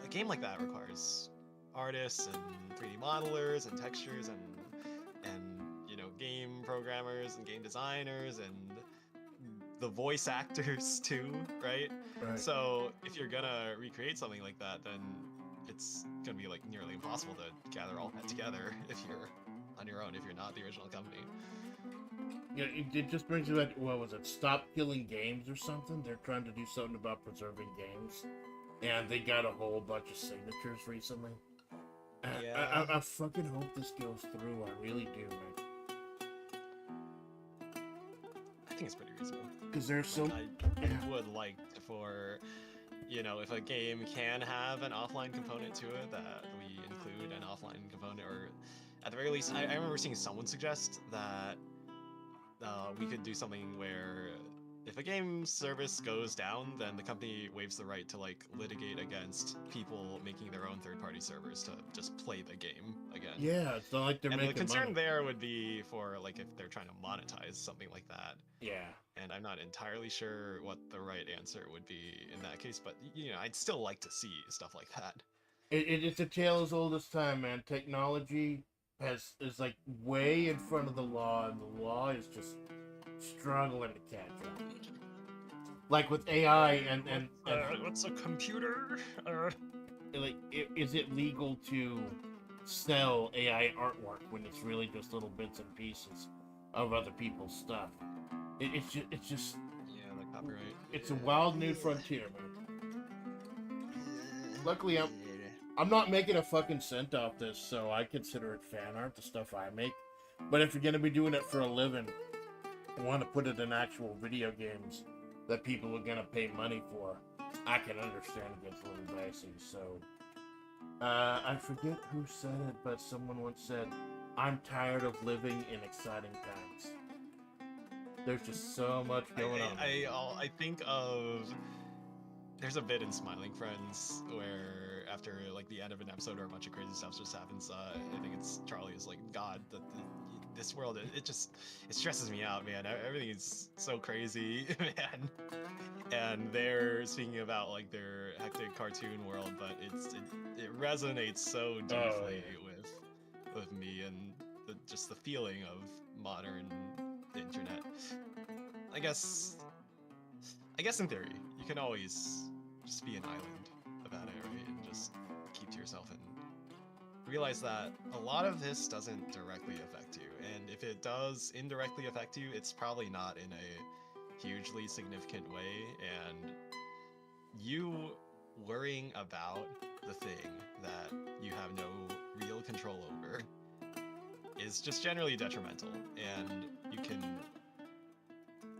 a game like that requires artists and 3D modelers and textures and game programmers and game designers and the voice actors too, right? So if you're gonna recreate something like that, then it's gonna be like nearly impossible to gather all that together if you're on your own, if you're not the original company. Yeah, it just brings me back. What was it? Stop Killing Games or something? They're trying to do something about preserving games, and they got a whole bunch of signatures recently. Yeah. I fucking hope this goes through. I really do, man. I think it's pretty reasonable. Because there's so. I would like for, if a game can have an offline component to it, that we include an offline offline component, or at the very least, I remember seeing someone suggest that we could do something where if a game service goes down, then the company waives the right to like litigate against people making their own third-party servers to just play the game again. Yeah, it's not like they're And making the concern money. there would be for like if they're trying to monetize something like that. Yeah. And I'm not entirely sure what the right answer would be in that case, but you know, I'd still like to see stuff like that. It's a tale as old as time, man. Technology is like way in front of the law, and the law is just struggling to catch up. Like with AI and what's a computer? like, is it legal to sell AI artwork when it's really just little bits and pieces of other people's stuff? It's just Yeah, like copyright. it's a wild new frontier, man. Luckily, I'm not making a fucking cent off this, so I consider it fan art, the stuff I make. But if you're gonna be doing it for a living, I want to put it in actual video games that people are gonna pay money for, I can understand it gets a little dicey. So, I forget who said it, but someone once said, "I'm tired of living in exciting times." There's just so much going on. I think of there's a bit in Smiling Friends where after like the end of an episode or a bunch of crazy stuff just happens, I think it's Charlie is like, God, this world it stresses me out, man. Everything is so crazy, man. And they're speaking about like their hectic cartoon world, but it resonates so deeply with me and just the feeling of modern internet. I guess in theory, you can always just be an island about it, right? And just keep to yourself and realize that a lot of this doesn't directly affect you. And if it does indirectly affect you, it's probably not in a hugely significant way. And you worrying about the thing that you have no real control over is just generally detrimental. And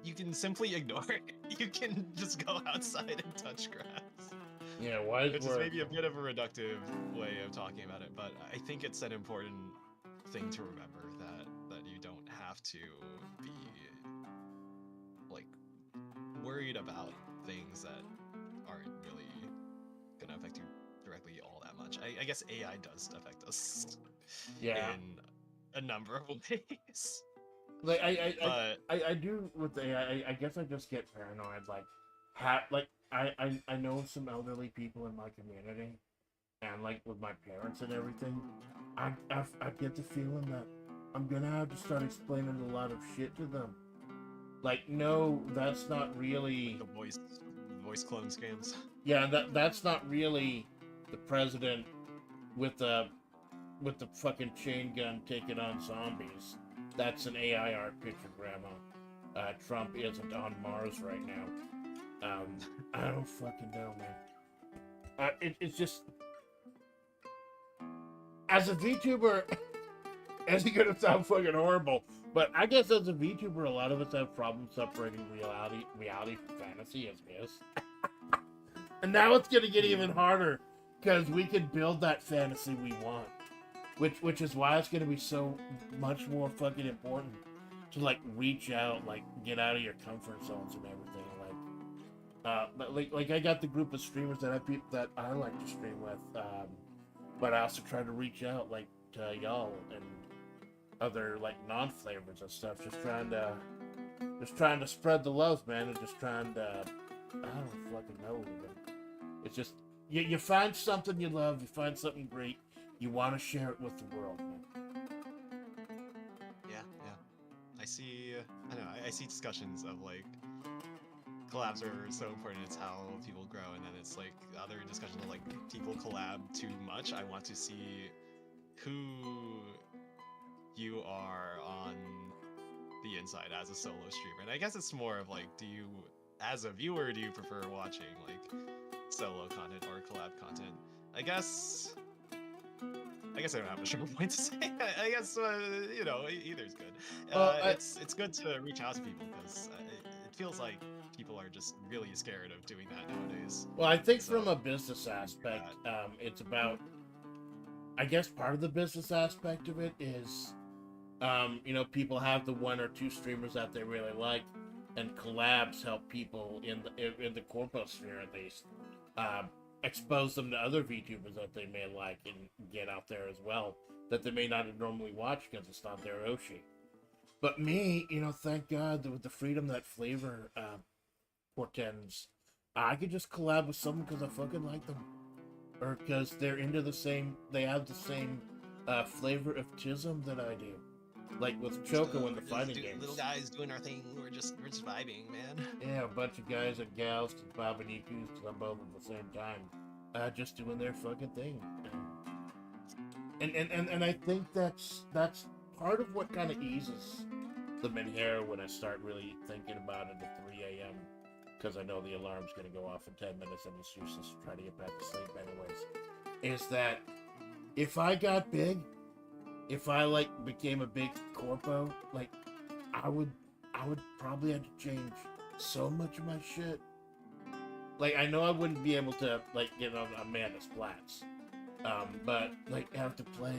you can simply ignore it. You can just go outside and touch grass. Yeah, wise Which is words. maybe a bit of a reductive way of talking about it, but I think it's an important thing to remember that you don't have to be like worried about things that aren't really gonna affect you directly all that much. I guess AI does affect us Yeah. in a number of ways. Like But I do with the AI. I guess I just get paranoid. Like, I know some elderly people in my community, and like with my parents and everything, I get the feeling that I'm gonna have to start explaining a lot of shit to them. Like, no, that's not really. the voice clone scams. Yeah, that's not really the president with the fucking chain gun taking on zombies. That's an AI art picture, Grandma. Trump isn't on Mars right now. I don't fucking know, man. It's just, as a VTuber, it's gonna sound fucking horrible, but I guess as a VTuber, a lot of us have problems separating reality from fantasy as is. And now it's gonna get even harder because we can build that fantasy we want. Which is why it's gonna be so much more fucking important to like reach out, like get out of your comfort zones and everything. But like I got the group of streamers that I like to stream with, but I also try to reach out like to y'all and other like non-flavors and stuff. Just trying to spread the love, man, and just trying to I don't fucking know. But it's just you find something you love, you find something great. You want to share it with the world, man. Yeah. I see discussions of like collabs are so important, it's how people grow, and then it's like other discussions of like people collab too much. I want to see who you are on the inside as a solo streamer. And I guess it's more of like, as a viewer, do you prefer watching like solo content or collab content? I guess I don't have a sure point to say. I guess either's good. It's good to reach out to people because it feels like people are just really scared of doing that nowadays. Well, I think from a business aspect, it's about I guess part of the business aspect of it is, people have the one or two streamers that they really like, and collabs help people in the corpo sphere at least, expose them to other VTubers that they may like and get out there as well that they may not normally watch because it's not their Oshi. But me, thank God that with the freedom that flavor portends, I could just collab with someone because I fucking like them, or because they're into they have the same flavor of tism that I do. Like with Choco in the fighting games. Little guys doing our thing. We're just vibing, man. Yeah, a bunch of guys and gals and Babanikus to them both at the same time, just doing their fucking thing. And I think that's part of what kind of eases the menhair when I start really thinking about it at 3 a.m. because I know the alarm's gonna go off in 10 minutes and it's useless to try to get back to sleep anyways. Is that if I got big, if I became a big corpo, I would probably have to change so much of my shit. I know I wouldn't be able to get on Amanda Splatts, but have to play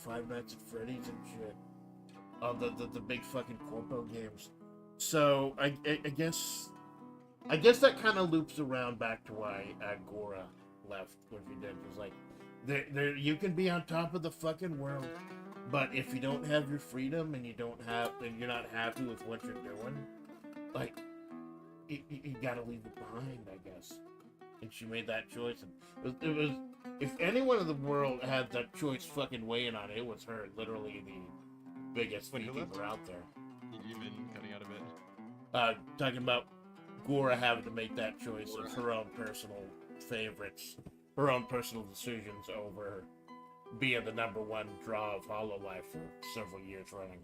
Five Nights at Freddy's and shit on the big fucking corpo games. So I guess that kind of loops around back to why Gora left what he did. Was there you can be on top of the fucking world, but if you don't have your freedom and you're not happy with what you're doing, you gotta leave it behind, I guess. And she made that choice. And it was if anyone in the world had that choice fucking weighing on it, it was her. Literally the biggest VTuber out there. You've been cutting out a bit. Talking about Gora having to make that choice of her own personal favorites, her own personal decisions over being the #1 draw of HoloLive for several years running.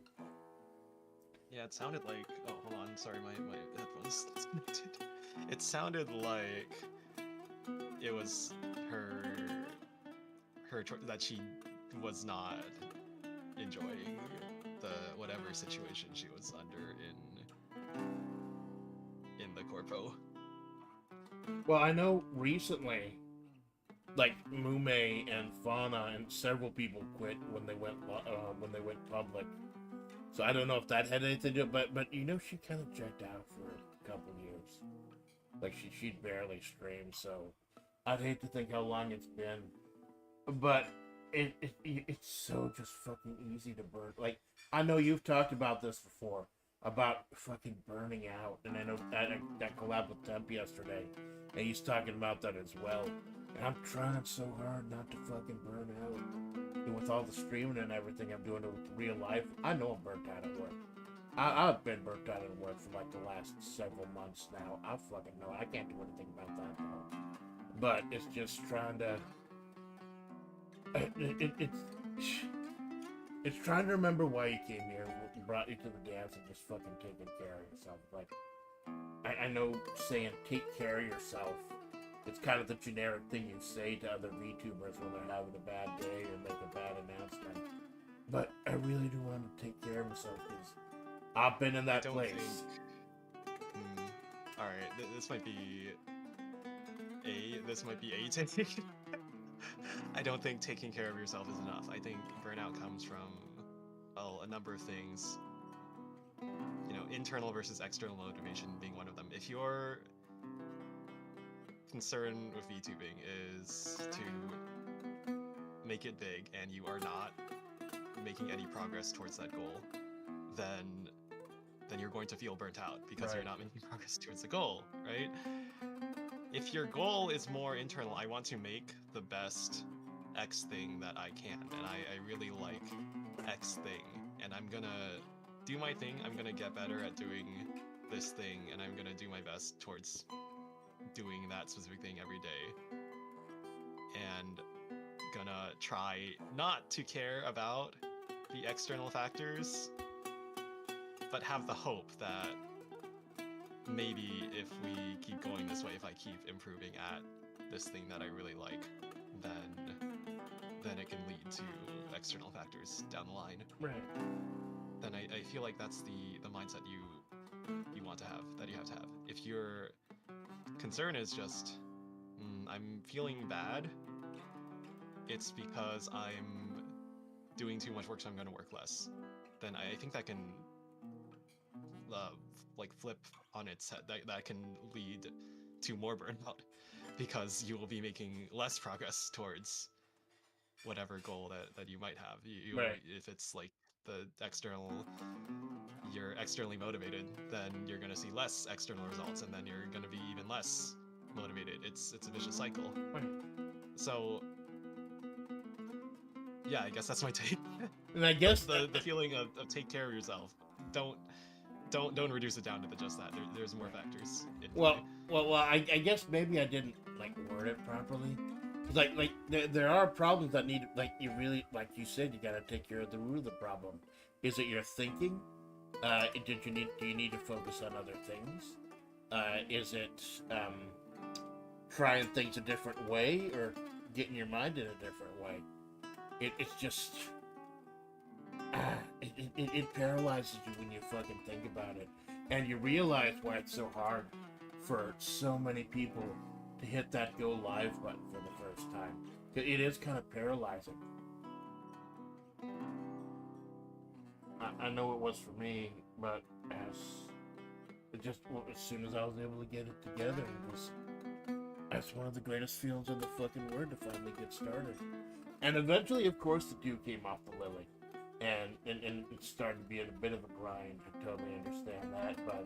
Yeah, it sounded like... Oh, hold on. Sorry, my headphones disconnected. It sounded like it was her choice that she was not enjoying the whatever situation she was under in the corpo. Well, I know recently, Mume and Fauna and several people quit when they went public. So I don't know if that had anything to do, but she kind of checked out for a couple years. She'd barely streamed, so I'd hate to think how long it's been. But it's so just fucking easy to burn. I know you've talked about this before, about fucking burning out, and I know that collab with Temp yesterday, and he's talking about that as well. And I'm trying so hard not to fucking burn out. And with all the streaming and everything I'm doing in real life, I know I'm burnt out at work. I've been burnt out at work for the last several months now. I fucking know. I can't do anything about that though. But it's just trying to... It's trying to remember why you came here, what brought you to the dance, and just fucking taking care of yourself. I know saying take care of yourself, it's kind of the generic thing you say to other VTubers when they're having a bad day or make a bad announcement. But I really do want to take care of myself because I've been in that place. Alright, this might be a take. I don't think taking care of yourself is enough. I think burnout comes from a number of things. Internal versus external motivation being one of them. If your concern with VTubing is to make it big and you are not making any progress towards that goal, then you're going to feel burnt out because you're not making progress towards the goal, right? If your goal is more internal, I want to make the best X thing that I can, and I really like X thing, and I'm gonna do my thing, I'm gonna get better at doing this thing, and I'm gonna do my best towards doing that specific thing every day. And gonna try not to care about the external factors, but have the hope that maybe if we keep going this way, if I keep improving at this thing that I really like, then it can lead to external factors down the line. Right. Then I feel like that's the mindset you want to have, that you have to have. If your concern is just, I'm feeling bad, it's because I'm doing too much work, so I'm going to work less, then I think that can like flip on its head. That can lead to more burnout because you will be making less progress towards whatever goal that you might have. Right. If it's like the external, you're externally motivated, then you're going to see less external results, and then you're going to be even less motivated. It's a vicious cycle. Right. So yeah, I guess that's my take. And I guess The feeling of take care of yourself. Don't reduce it down to just that. There's more factors in play. well, I guess maybe I didn't like word it properly. 'Cause, like there are problems that need, like, you really, like you said, you gotta take care of the root of the problem. Is it your thinking? Do you need to focus on other things? Is it trying things a different way, or getting your mind in a different way? It's just it paralyzes you when you fucking think about it, and you realize why it's so hard for so many people to hit that go live button for the first time. It is kind of paralyzing. I know it was for me, but as soon as I was able to get it together, that's one of the greatest feelings in the fucking world, to finally get started. And eventually, of course, the dew came off the lily, and it started being a bit of a grind. I totally understand that, but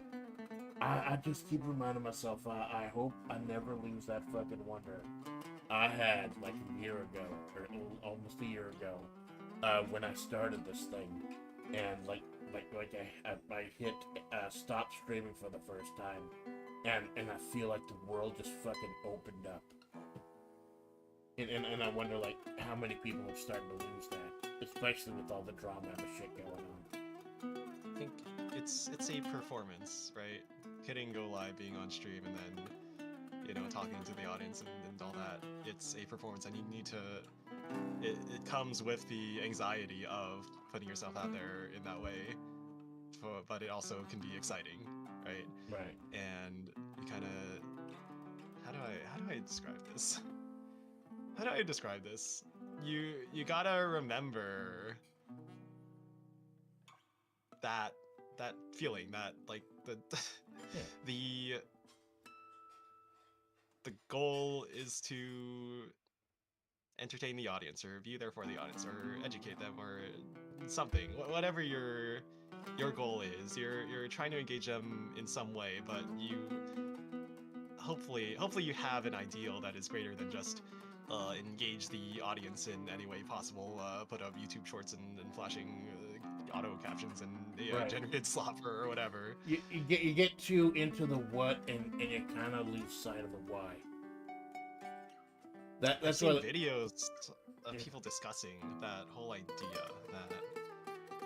I just keep reminding myself, I hope I never lose that fucking wonder I had like a year ago, or almost a year ago, when I started this thing, and I hit stop streaming for the first time, and I feel like the world just fucking opened up. And I wonder, like, how many people have started to lose that, especially with all the drama and the shit going on. I think it's a performance, right? Hitting go live, being on stream, and then talking to the audience and all that. It's a performance, and you need to. It comes with the anxiety of putting yourself out there in that way, but it also can be exciting, right? Right. And you kind of, how do I describe this? How do I describe this? You gotta remember that feeling, that like the goal is to entertain the audience, or be there for the audience, or educate them, or something. Whatever your goal is, you're trying to engage them in some way, but you hopefully you have an ideal that is greater than just engage the audience in any way possible, put up YouTube shorts and flashing auto captions and Right. generated slop or whatever. You get too into the what, and you kind of lose sight of the why. That's I've seen what videos of people discussing that whole idea that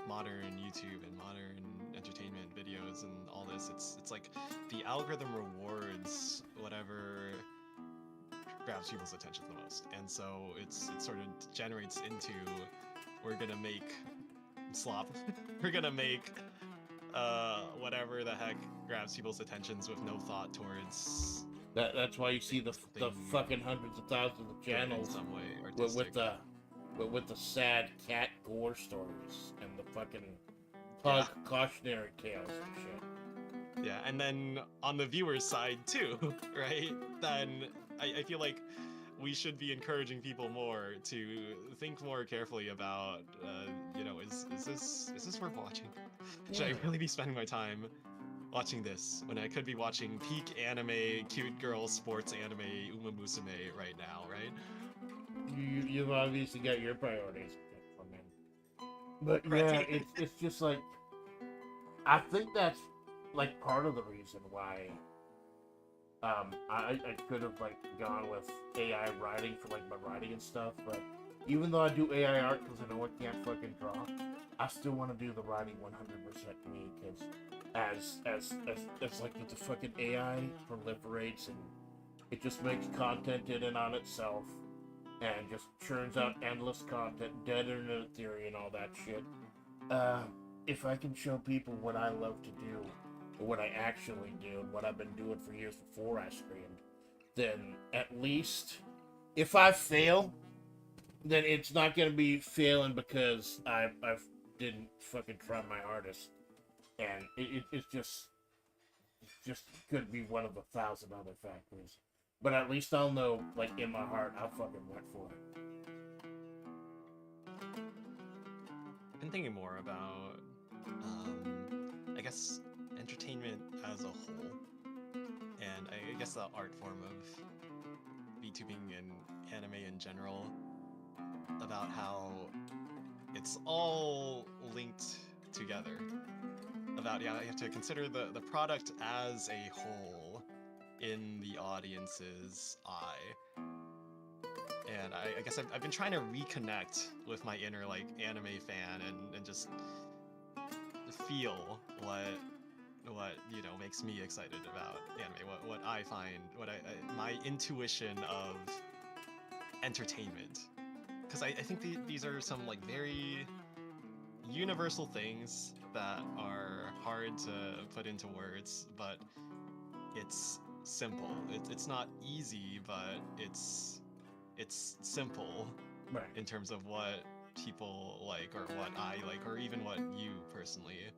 modern YouTube and modern entertainment videos and all this, it's like the algorithm rewards whatever grabs people's attention the most, and so it sort of generates into, we're gonna make slop we're gonna make whatever the heck grabs people's attentions with no thought towards that's why you see the fucking hundreds of thousands of channels in some way with the sad cat gore stories and the fucking cautionary tales and shit. Yeah, and then on the viewer's side too, right? Then I feel like we should be encouraging people more to think more carefully about, is this worth watching? Should I really be spending my time watching this when I could be watching peak anime, cute girl sports anime, Uma Musume right now, right? You've obviously got your priorities, but yeah, Right. it's just like, I think that's like part of the reason why I could have like gone with AI writing for like my writing and stuff, but even though I do AI art because I know I can't fucking draw, I still want to do the writing 100% me, because as like with the fucking AI proliferates and it just makes content in and on itself and just churns out endless content, dead internet theory and all that shit. If I can show people what I love to do, what I actually do, and what I've been doing for years before I streamed, then at least, if I fail, then it's not gonna be failing because I didn't fucking try my hardest, and it's just could be one of 1,000 other factors. But at least I'll know, like, in my heart, I fucking went for it. I've been thinking more about, I guess, entertainment as a whole, and I guess the art form of VTubing and anime in general, about how it's all linked together. About, yeah, you have to consider the product as a whole in the audience's eye. And I guess I've been trying to reconnect with my inner, like, anime fan and just feel what you know makes me excited about anime, what I find, my intuition of entertainment. Because I think these are some, like, very universal things that are hard to put into words, but it's simple. It's not easy, but it's simple Right. in terms of what people like, or what I like, or even what you personally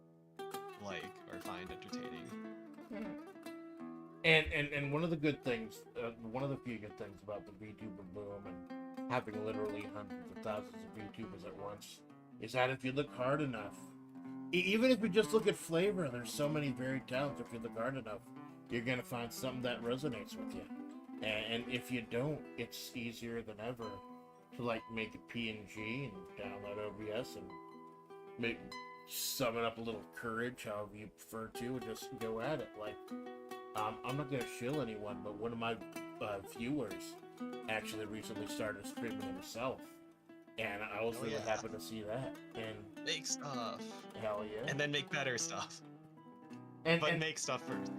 like or find entertaining. And one of the good things, one of the few good things about the VTuber boom and having literally hundreds of thousands of VTubers at once is that if you look hard enough, even if you just look at flavor, there's so many varied talents. If you look hard enough, you're gonna find something that resonates with you. And if you don't, it's easier than ever to, like, make a PNG and download OBS and make summon up a little courage, however you prefer to, and just go at it. Like, I'm not gonna shill anyone, but one of my viewers actually recently started streaming himself, and I was really happy to see that. And make stuff. Hell yeah. And then make better stuff. And make stuff first,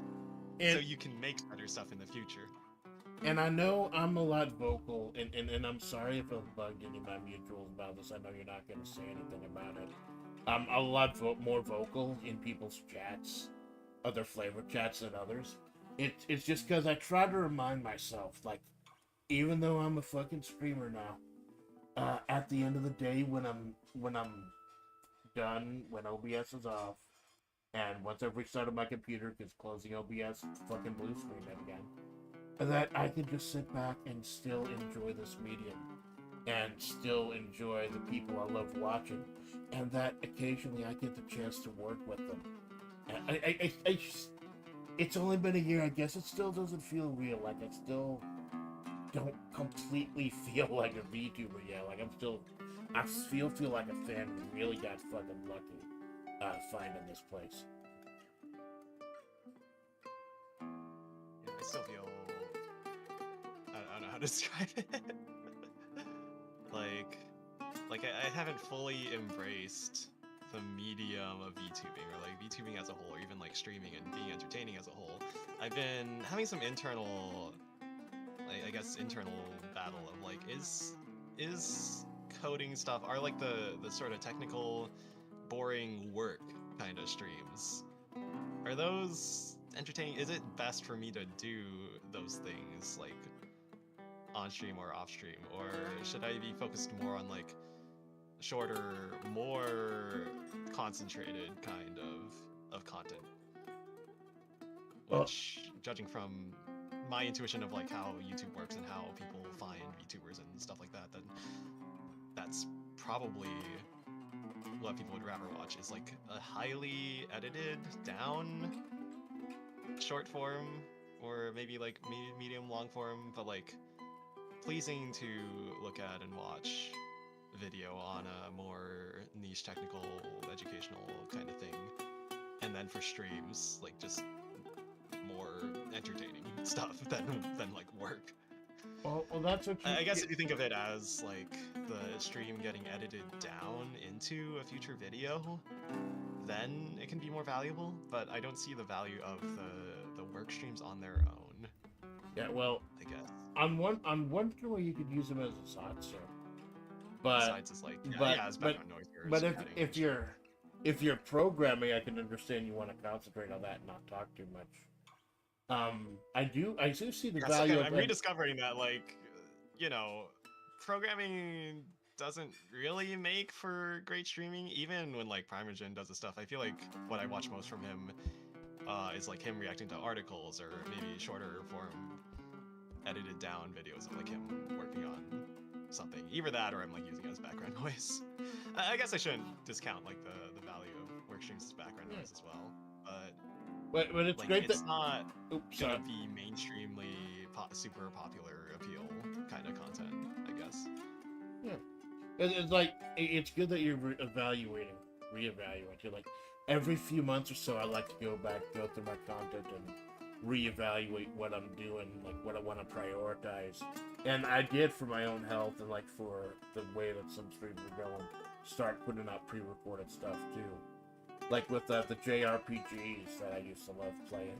so you can make better stuff in the future. And I know I'm a lot vocal, and I'm sorry if I've bugged any of my mutuals about this. I know you're not going to say anything about it. I'm a lot more vocal in people's chats, other flavor chats than others. It's just because I try to remind myself, like, even though I'm a fucking streamer now, at the end of the day, when I'm done, when OBS is off, and once I've restarted my computer, because closing OBS fucking blue screen it again, that I can just sit back and still enjoy this medium and still enjoy the people I love watching, and that occasionally I get the chance to work with them. And it's only been a year. I guess it still doesn't feel real. Like, I still don't completely feel like a VTuber yet. Like, I feel like a fan who really got fucking lucky finding this place. Yeah, I still feel, I don't know how to describe it. like I haven't fully embraced the medium of VTubing, or like VTubing as a whole, or even like streaming and being entertaining as a whole. I've been having some internal, I guess, internal battle of, like, is coding stuff, are like the sort of technical, boring work kind of streams, are those entertaining? Is it best for me to do those things, like, on stream or off stream, or should I be focused more on, like, shorter, more concentrated kind of content? Which, judging from my intuition of, like, how YouTube works and how people find VTubers and stuff like that, then that's probably what people would rather watch, is like a highly edited down short form, or maybe like medium long form, but like pleasing to look at and watch video on a more niche, technical, educational kind of thing. And then for streams, like, just more entertaining stuff than like work. Well, that's what I guess if you think of it as, like, the stream getting edited down into a future video, then it can be more valuable, but I don't see the value of the work streams on their own. Yeah, well, I guess. On one way you could use them as a side story. But besides, it's like, it's background noise. But if you're programming, I can understand you want to concentrate on that and not talk too much. I do see the value. I'm rediscovering that, like, you know, programming doesn't really make for great streaming. Even when like Primogen does the stuff, I feel like what I watch most from him is like him reacting to articles or maybe shorter form edited down videos of like him working on something. Either that or I'm like using it as background noise. I guess I shouldn't discount like the value of work streams as background noise as well. But it's Like great it's that. not Oops, gonna sorry. be mainstreamly super popular appeal kind of content, I guess. Yeah. It's like it's good that you're reevaluating. You're like every few months or so, I like to go back, go through my content, and reevaluate what I'm doing, like what I want to prioritize. And I did for my own health and like for the way that some streams are going, start putting out pre-recorded stuff too. Like with the JRPGs that I used to love playing.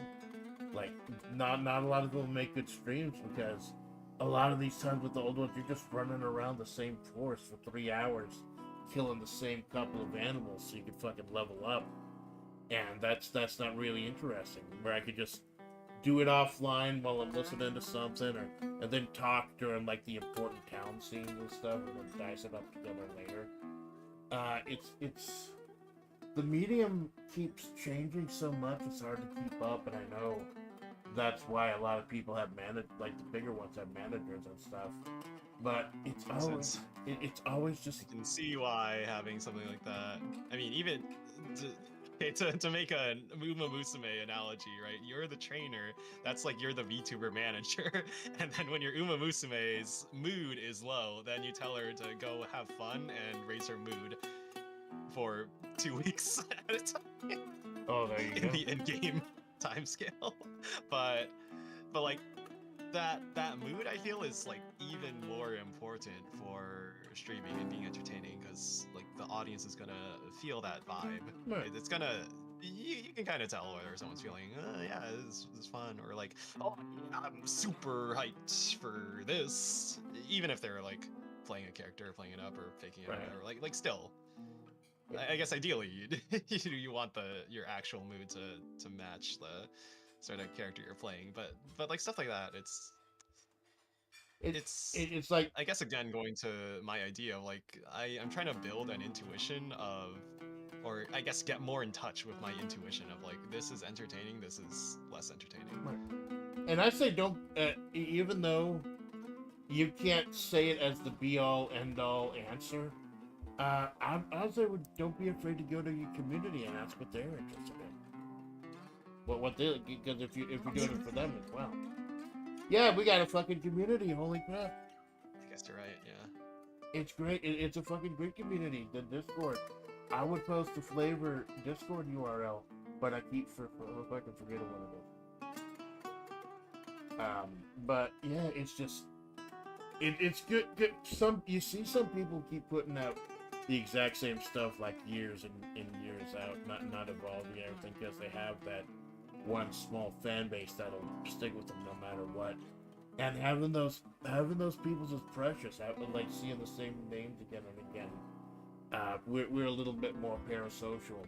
Like not a lot of people make good streams because a lot of these times with the old ones, you're just running around the same forest for 3 hours, killing the same couple of animals so you can fucking level up, and that's not really interesting. Where I could just do it offline while I'm listening to something, or and then talk during like the important town scenes and stuff, and then dice it up together later. It's the medium keeps changing so much; it's hard to keep up, and I know that's why a lot of people have like the bigger ones have managers and stuff. But it's always just. I can see why having something like that. I mean, even to make a Uma Musume analogy, right? You're the trainer. That's like you're the VTuber manager. And then when your Uma Musume's mood is low, then you tell her to go have fun and raise her mood for 2 weeks at a time. Oh, there you in go. the in-game time scale. But like that mood I feel is like even more important for streaming and being entertaining because like the audience is gonna feel that vibe. Right. It's gonna you can kind of tell whether someone's feeling yeah, this is fun, or like, oh yeah, I'm super hyped for this, even if they're like playing a character, playing it up, or faking it, or Right. whatever. Like still, I guess ideally you want your actual mood to match the sort of character you're playing, but like stuff like that, It's like. I guess again going to my idea of like I'm trying to build an intuition of, or I guess get more in touch with my intuition of like this is entertaining, this is less entertaining. And I say don't, even though you can't say it as the be-all, end-all answer, I say don't be afraid to go to your community and ask what they're interested in. What they, because if you're doing it for them as well. Yeah, we got a fucking community. Holy crap! I guess you're right. Yeah. It's great. It's a fucking great community. The Discord. I would post the FlaVR Discord URL, but I keep if I can forget what it is. But yeah, it's just it's good. You see some people keep putting out the exact same stuff like years and years out, not evolving everything because they have that one small fan base that'll stick with them no matter what. And having those people is precious. Like seeing the same names again and again. We're a little bit more parasocial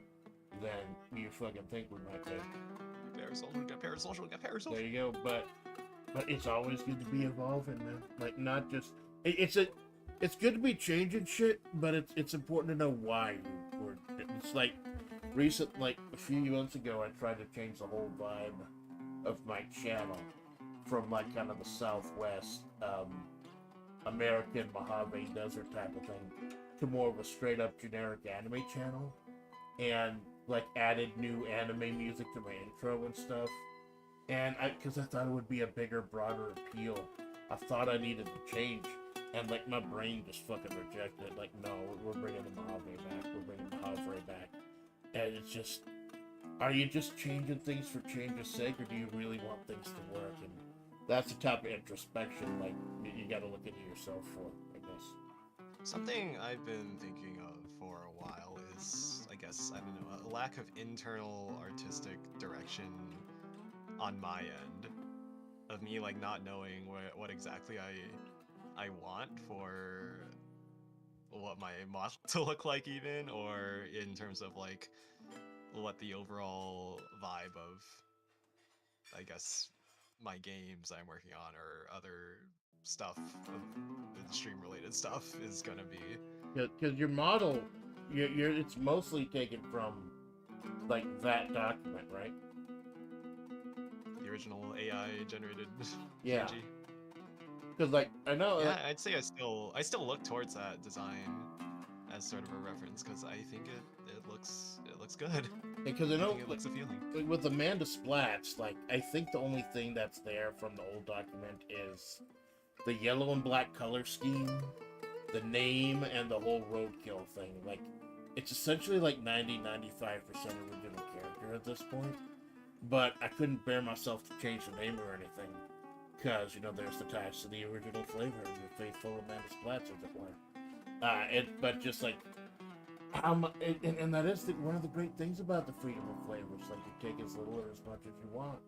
than you fucking think we might be. Parasocial. There you go. But it's always good to be evolving, man. Like not just it's good to be changing shit, but it's important to know why we're. It's like like a few months ago, I tried to change the whole vibe of my channel from like kind of the Southwest American Mojave Desert type of thing to more of a straight up generic anime channel, and like added new anime music to my intro and stuff. And because I thought it would be a bigger, broader appeal, I thought I needed to change, and like my brain just fucking rejected it. Like, no, we're bringing the Mojave back. We're bringing Mojave back. And it's just, are you just changing things for change's sake, or do you really want things to work? And that's the type of introspection, like, you gotta look into yourself for, I guess. Something I've been thinking of for a while is, I guess, I don't know, a lack of internal artistic direction on my end. Of me, like, not knowing what exactly I want for what my model to look like even, or in terms of, like, what the overall vibe of, I guess, my games I'm working on or other stuff, the stream-related stuff, is gonna be. Because your model, it's mostly taken from like that document, right? The original AI generated Yeah. PNG. Because like I know, Yeah, like, I'd say I still look towards that design as sort of a reference because I think it looks good. because I I know think it looks appealing. like, with Amanda Splatts, like I think the only thing that's there from the old document is the yellow and black color scheme, the name, and the whole roadkill thing. Like it's essentially like 90-95% original character at this point. But I couldn't bear myself to change the name or anything. Because, there's the ties to the original flavor, your faithful Amanda Splatts, as it were. But just like, and that is one of the great things about the freedom of flavors. Like, you take as little or as much as you want.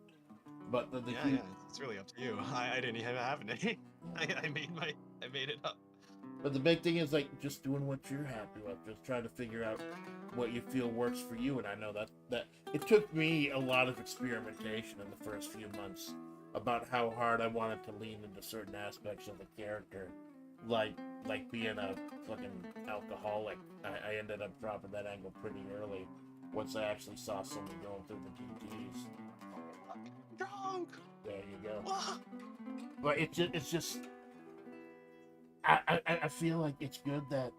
But yeah, it's really up to you. I didn't even have a name. I made it up. But the big thing is like just doing what you're happy with, just trying to figure out what you feel works for you. And I know that it took me a lot of experimentation in the first few months about how hard I wanted to lean into certain aspects of the character, like being a fucking alcoholic. I ended up dropping that angle pretty early once I actually saw someone going through the TTs. Drunk. There you go. But it's just. I feel like it's good that,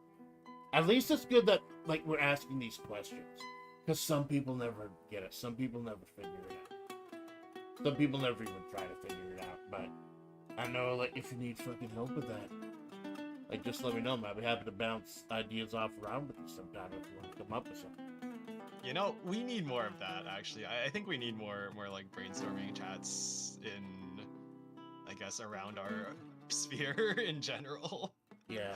at least it's good that like we're asking these questions, because some people never get it. Some people never figure it out. Some people never even try to figure it out. But I know like if you need fucking help with that, like just let me know, man. I'd be happy to bounce ideas off around with you sometime if you want to come up with something. You know, we need more of that actually. I think we need more like brainstorming chats in, I guess, around our sphere in general. Yeah.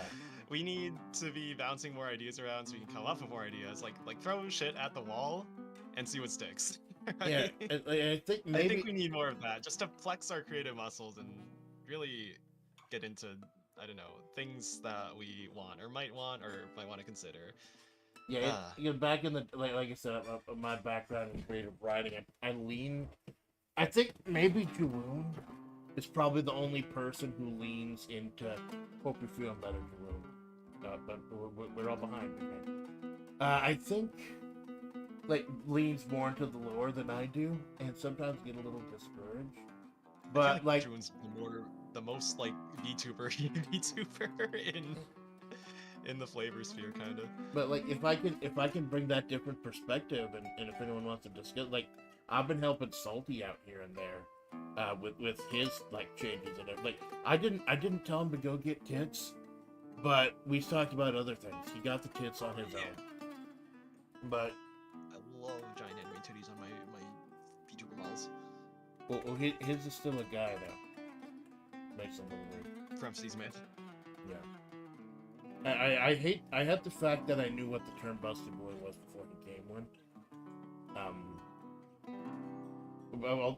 We need to be bouncing more ideas around so we can come up with more ideas. Like throw shit at the wall and see what sticks. Right? Yeah, I think maybe. I think we need more of that just to flex our creative muscles and really get into, I don't know, things that we want or might want to consider. Yeah, back in the like I said, my background in creative writing, I think maybe Jeroen is probably the only person who leans into hope you're feeling better, Jeroen. But we're all behind you, man. I think like leans more into the lore than I do, and sometimes get a little discouraged. But like Jeroen's the most like VTuber in the flavor sphere, kind of. But like if I can bring that different perspective, and if anyone wants to discuss, like I've been helping Salty out here and there, with his like changes and everything. Like I didn't tell him to go get tits, but we talked about other things. He got the tits on his own. But I love giant anime titties on my VTuber models. well, his is still a guy though. Makes him a little weird. Parentheses man. Yeah. I hate the fact that I knew what the term busted boy was before he came one.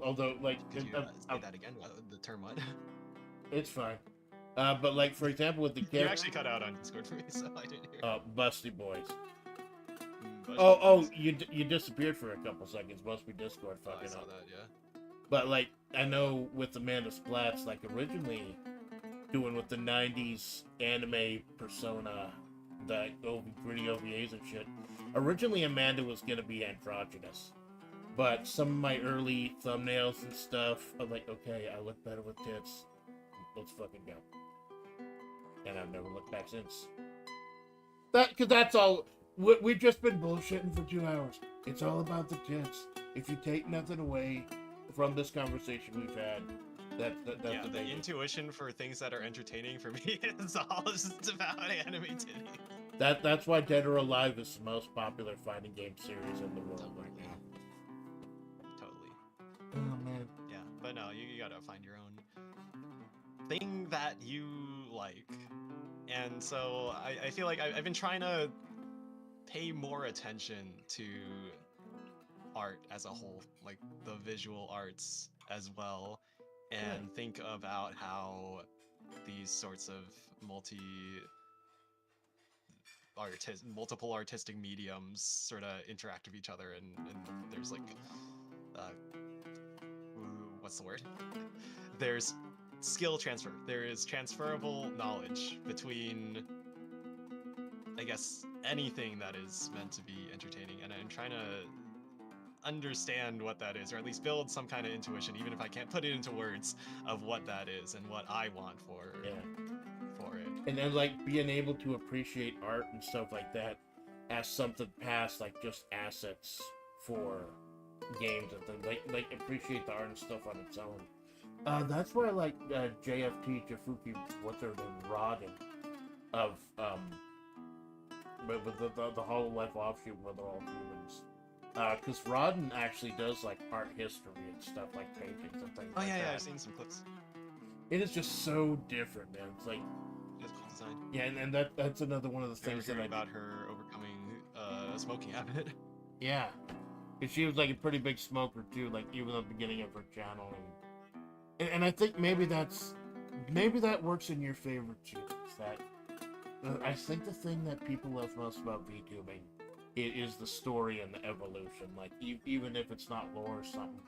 Although like Could you say that again? The term what? It's fine. But like for example with the You actually cut out on Discord for me, so I didn't hear. Busty boys. Boys. You disappeared for a couple seconds. Must be Discord fucking I saw up. that, yeah. But like I know with Amanda Splatts, like originally doing with the 90s anime persona, the gritty OVAs and shit. Originally Amanda was gonna be androgynous. But some of my early thumbnails and stuff, I'm like, okay, I look better with tits. Let's fucking go. And I've never looked back since. Cause that's all. We've just been bullshitting for 2 hours. It's all about the tits. If you take nothing away from this conversation we've had, that's yeah, the intuition for things that are entertaining for me is all just about anime titties. That's why Dead or Alive is the most popular fighting game series in the world right now. Totally. Oh man. Yeah, but no, you gotta find your own thing that you like. And so I feel like I've been trying to pay more attention to art as a whole, like the visual arts as well, and think about how these sorts of multiple artistic mediums sort of interact with each other, and there's like what's the word? There's skill transfer. There is transferable knowledge between, I guess, anything that is meant to be entertaining, and I'm trying to understand what that is, or at least build some kind of intuition, even if I can't put it into words, of what that is and what I want for it. And then like being able to appreciate art and stuff like that as something past like just assets for games and things, like appreciate the art and stuff on its own. That's why I like JFT Jafuki, what's her name, Rodden of with the HoloLive offshoot where they're all humans. Because Rodden actually does like art history and stuff like paintings and things like that. Yeah, I've seen some clips. It is just so different, man. It's like, it's cool design. Yeah, and that's another one of the things that I about her overcoming a smoking habit. Yeah, because she was like a pretty big smoker too, like even at the beginning of her channel, and I think maybe that works in your favor too. Is that I think the thing that people love most about VTubing is the story and the evolution. Like even if it's not lore or something,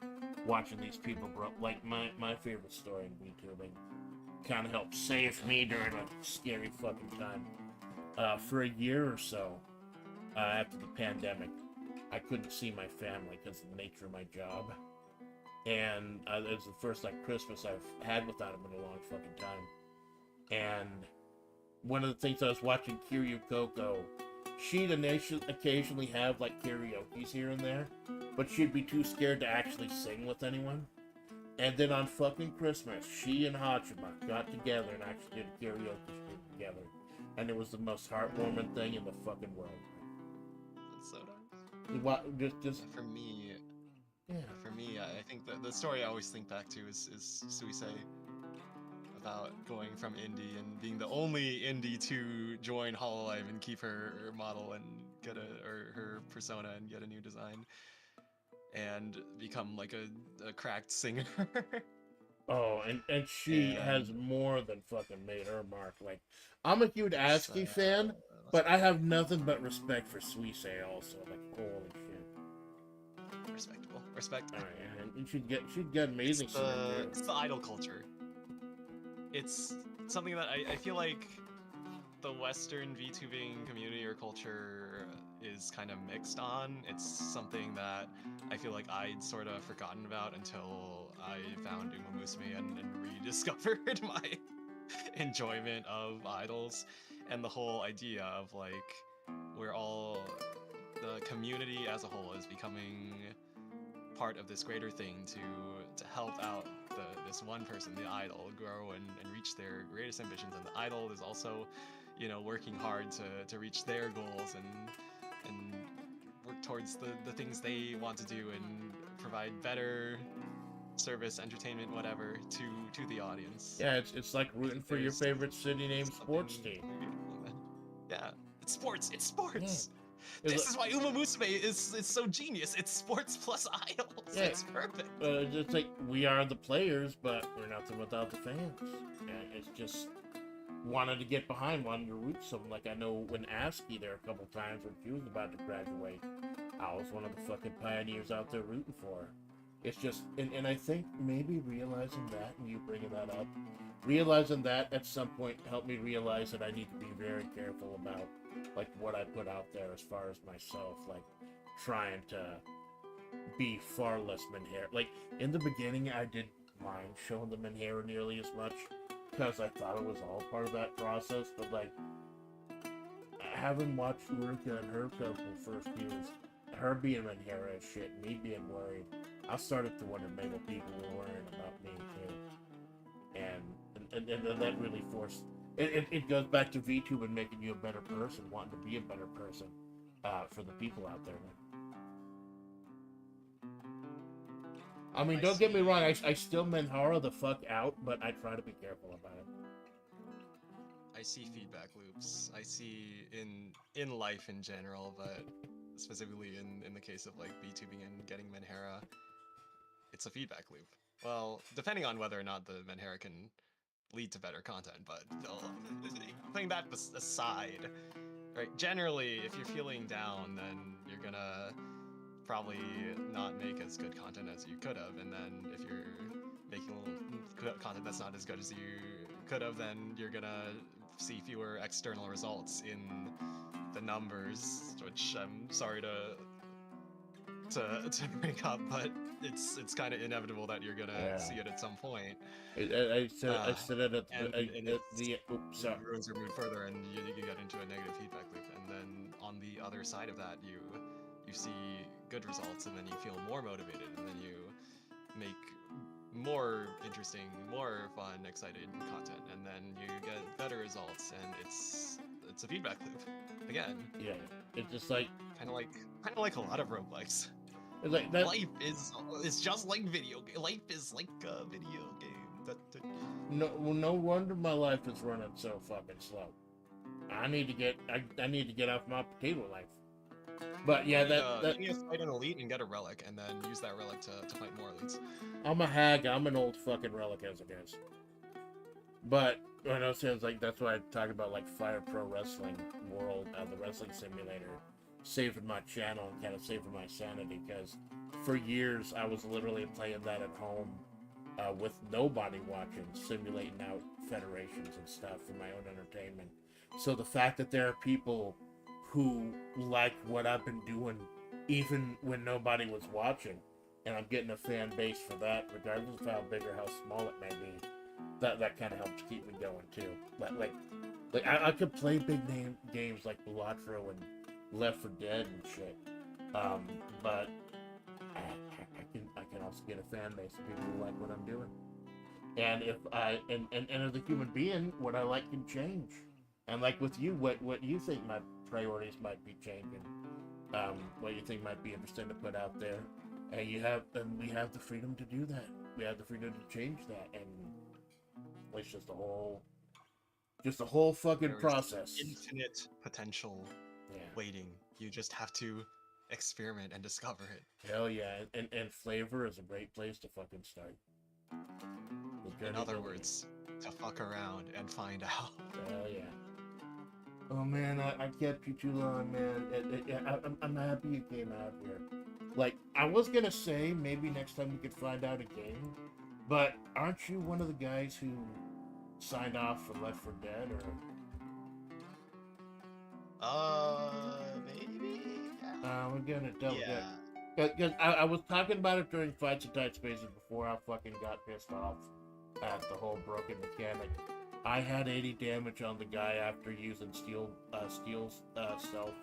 watching these people grow. Like my favorite story in VTubing kind of helped save me during a scary fucking time. For a year or so after the pandemic, I couldn't see my family because of the nature of my job, and it was the first like Christmas I've had without them in a long fucking time. And one of the things I was watching Kiryu Coco, she'd occasionally have like karaoke's here and there, but she'd be too scared to actually sing with anyone. And then on fucking Christmas, she and Hachima got together and actually did a karaoke stream together. And it was the most heartwarming thing in the fucking world. That's so nice. Just for me, yeah. For me, I think the story I always think back to is Suisei, about going from indie and being the only indie to join HoloLive and keep her model and get her persona and get a new design. And become like a cracked singer. Oh, and she has more than fucking made her mark. Like, I'm a huge ASCII fan, but I have nothing but respect for Suisei also. Like, holy shit. Respectable. Respect. Oh, yeah. And she'd get amazing it's the idol culture. It's something that I feel like the Western VTubing community or culture is kind of mixed on. It's something that I feel like I'd sort of forgotten about until I found Uma Musume and rediscovered my enjoyment of idols, and the whole idea of like we're all, the community as a whole is becoming part of this greater thing to help out this one person, the idol, grow and reach their greatest ambitions, and the idol is also, you know, working hard to reach their goals and work towards the things they want to do and provide better service, entertainment, whatever, to the audience. Yeah, it's like rooting for your favorite city named sports team. Yeah, it's sports. It's sports. Yeah. This is why Uma Musume is so genius. It's sports plus idols. Yeah. It's perfect. It's like we are the players, but we're nothing without the fans. And it's just wanted to get behind, wanted to root something. Like I know when ASCII there a couple times when she was about to graduate, I was one of the fucking pioneers out there rooting for her. It's just, and I think maybe realizing that, and you bringing that up, realizing that at some point helped me realize that I need to be very careful about like what I put out there as far as myself, like trying to be far less Menhera. Like in the beginning, I didn't mind showing the Menhera nearly as much because I thought it was all part of that process. But like having watched Ruka and her couple first years, her being Menhera as shit, me being worried, I started to wonder maybe people were worrying about me too, and that really forced. It goes back to VTube and making you a better person, wanting to be a better person for the people out there. I mean, don't get me wrong, I still Menhara the fuck out, but I try to be careful about it. I see feedback loops. I see in life in general, but specifically in the case of like VTubing and getting Menhera, it's a feedback loop. Well, depending on whether or not the Menhera can lead to better content, but putting that aside, right? Generally, if you're feeling down, then you're gonna probably not make as good content as you could have, and then if you're making a little content that's not as good as you could have, then you're gonna see fewer external results in the numbers, which I'm sorry to bring up, but it's kind of inevitable that you're gonna see it at some point. I said it at And the oops, sorry. it ruins your mood further, and you get into a negative feedback loop. And then on the other side of that, you see good results, and then you feel more motivated, and then you make more interesting, more fun, excited content, and then you get better results, and it's a feedback loop again. Yeah, it's just like kind of like a lot of roguelikes. it's like that. Life is just like video game. Life is like a video game. No wonder my life is running so fucking slow. I need to get off my potato life. But yeah, you need to fight an elite and get a relic, and then use that relic to fight more elites. I'm a hag. I'm an old fucking relic as it is. But I know it sounds like that's why I talk about like Fire Pro Wrestling World, the wrestling simulator, saving my channel and kind of saving my sanity, because for years I was literally playing that at home with nobody watching, simulating out federations and stuff for my own entertainment. So the fact that there are people who like what I've been doing even when nobody was watching, and I'm getting a fan base for that, regardless of how big or how small it may be, that kind of helps keep me going too. Like I could play big name games like Balatro and Left 4 Dead and shit, but I can also get a fan base of people who like what I'm doing. And if I and as a human being, what I like can change. And like with you, what you think my priorities might be changing, what you think might be interesting to put out there, and we have the freedom to do that. We have the freedom to change that, and it's just a whole fucking process. Infinite potential waiting. You just have to experiment and discover it. Hell yeah, and FlaVR is a great place to fucking start. In other words, to fuck around and find out. Hell yeah. Oh man, I kept you too long, man. I'm happy you came out here. Like, I was gonna say maybe next time we could find out a game, but aren't you one of the guys who signed off for Left 4 Dead, or? Maybe. We're gonna double check. Because I was talking about it during Fights and Tight Spaces before I fucking got pissed off at the whole broken mechanic. I had 80 damage on the guy after using Steel's self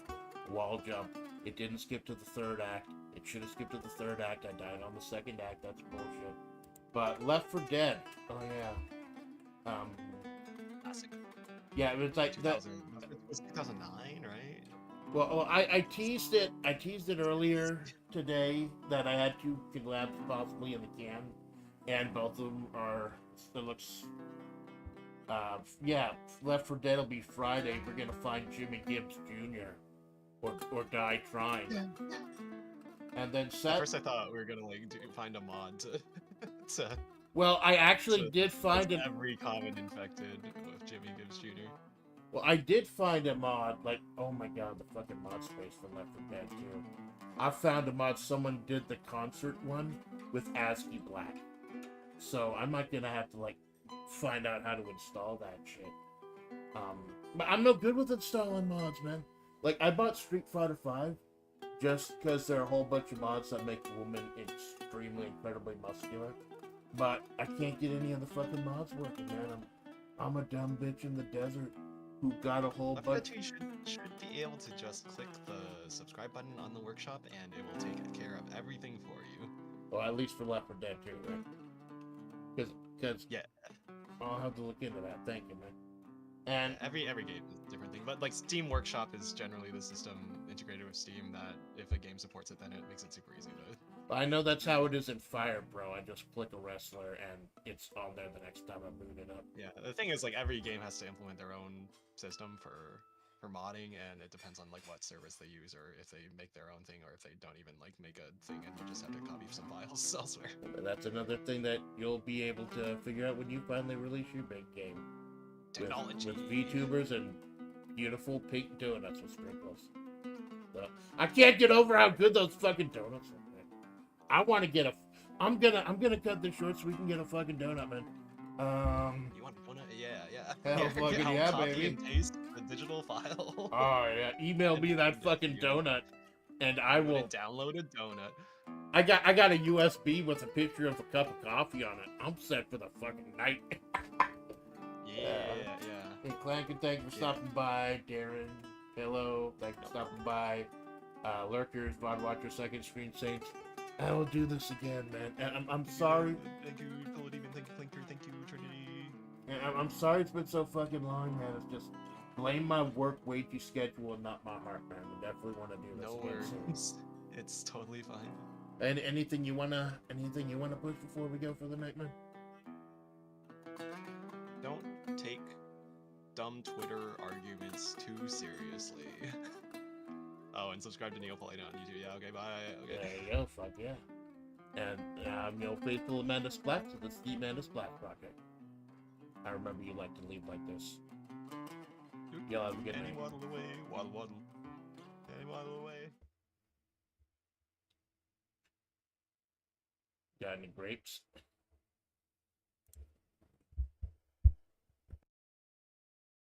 wall jump. It didn't skip to the third act. It should have skipped to the third act. I died on the second act. That's bullshit. But Left 4 Dead. Oh yeah. Classic. Yeah, it was like that. It was 2009, right? Well, I teased it. I teased it earlier today that I had 2 collabs possibly in the can, and both of them are. It looks. Yeah, Left 4 Dead will be Friday. We're gonna find Jimmy Gibbs Jr. or die trying. And then At first, I thought we were gonna find a mod to. Well, I actually did find it. Every common infected with Jimmy Gibbs Jr. Well, I did find a mod. Like, oh my god, the fucking mod space for Left 4 Dead 2. I found a mod. Someone did the concert one with ASCII Black. So I might gonna have to like find out how to install that shit. But I'm no good with installing mods, man. Like, I bought Street Fighter 5 just because there are a whole bunch of mods that make women extremely, incredibly muscular. But I can't get any of the fucking mods working, man. I'm a dumb bitch in the desert who got a whole bunch. You should be able to just click the subscribe button on the workshop, and it will take care of everything for you. Well, at least for Left 4 Dead 2, right? Because yeah, I'll have to look into that. Thank you, man. And every game is a different thing, but like Steam Workshop is generally the system integrated with Steam that if a game supports it, then it makes it super easy to. I know that's how it is in Fire, bro. I just click a wrestler and it's on there the next time I boot it up. Yeah, the thing is, like, every game has to implement their own system for modding, and it depends on like what service they use, or if they make their own thing, or if they don't even like make a thing and you just have to copy some files elsewhere. That's another thing that you'll be able to figure out when you finally release your big game. Technology. With VTubers and beautiful pink donuts with sprinkles. So, I can't get over how good those fucking donuts are. I want to get I'm gonna cut this short so we can get a fucking donut, man. You want donut? Yeah. Hell Here, fucking I'll yeah, copy baby. and paste the digital file. Oh yeah, email and me that send it fucking to you. donut, and I I'm gonna will. download a donut. I got a USB with a picture of a cup of coffee on it. I'm set for the fucking night. Yeah. Hey, Clank, and thank you for stopping by. Darren, hello, thank you for stopping by. Lurkers, VOD Watcher, Second Screen Saints. I will do this again, man. And I'm sorry. Thank you, Palademon. Thank you, Clinker. Thank you, Trinity. And I'm sorry it's been so fucking long, man. It's just blame my work wagey schedule and not my heart, man. We definitely want to do this No again soon. worries. It's totally fine. And anything you wanna push before we go for the night, man? Don't take dumb Twitter arguments too seriously. Oh, and subscribe to Neopolite on YouTube. Yeah, okay, bye. Okay. There you go, fuck yeah. And faithful Amanda Splatts. This is the Amanda Splatts project. I remember you like to leave like this. Y'all have a good night. Annie waddle away, waddle waddle. Annie waddle away. Got any grapes?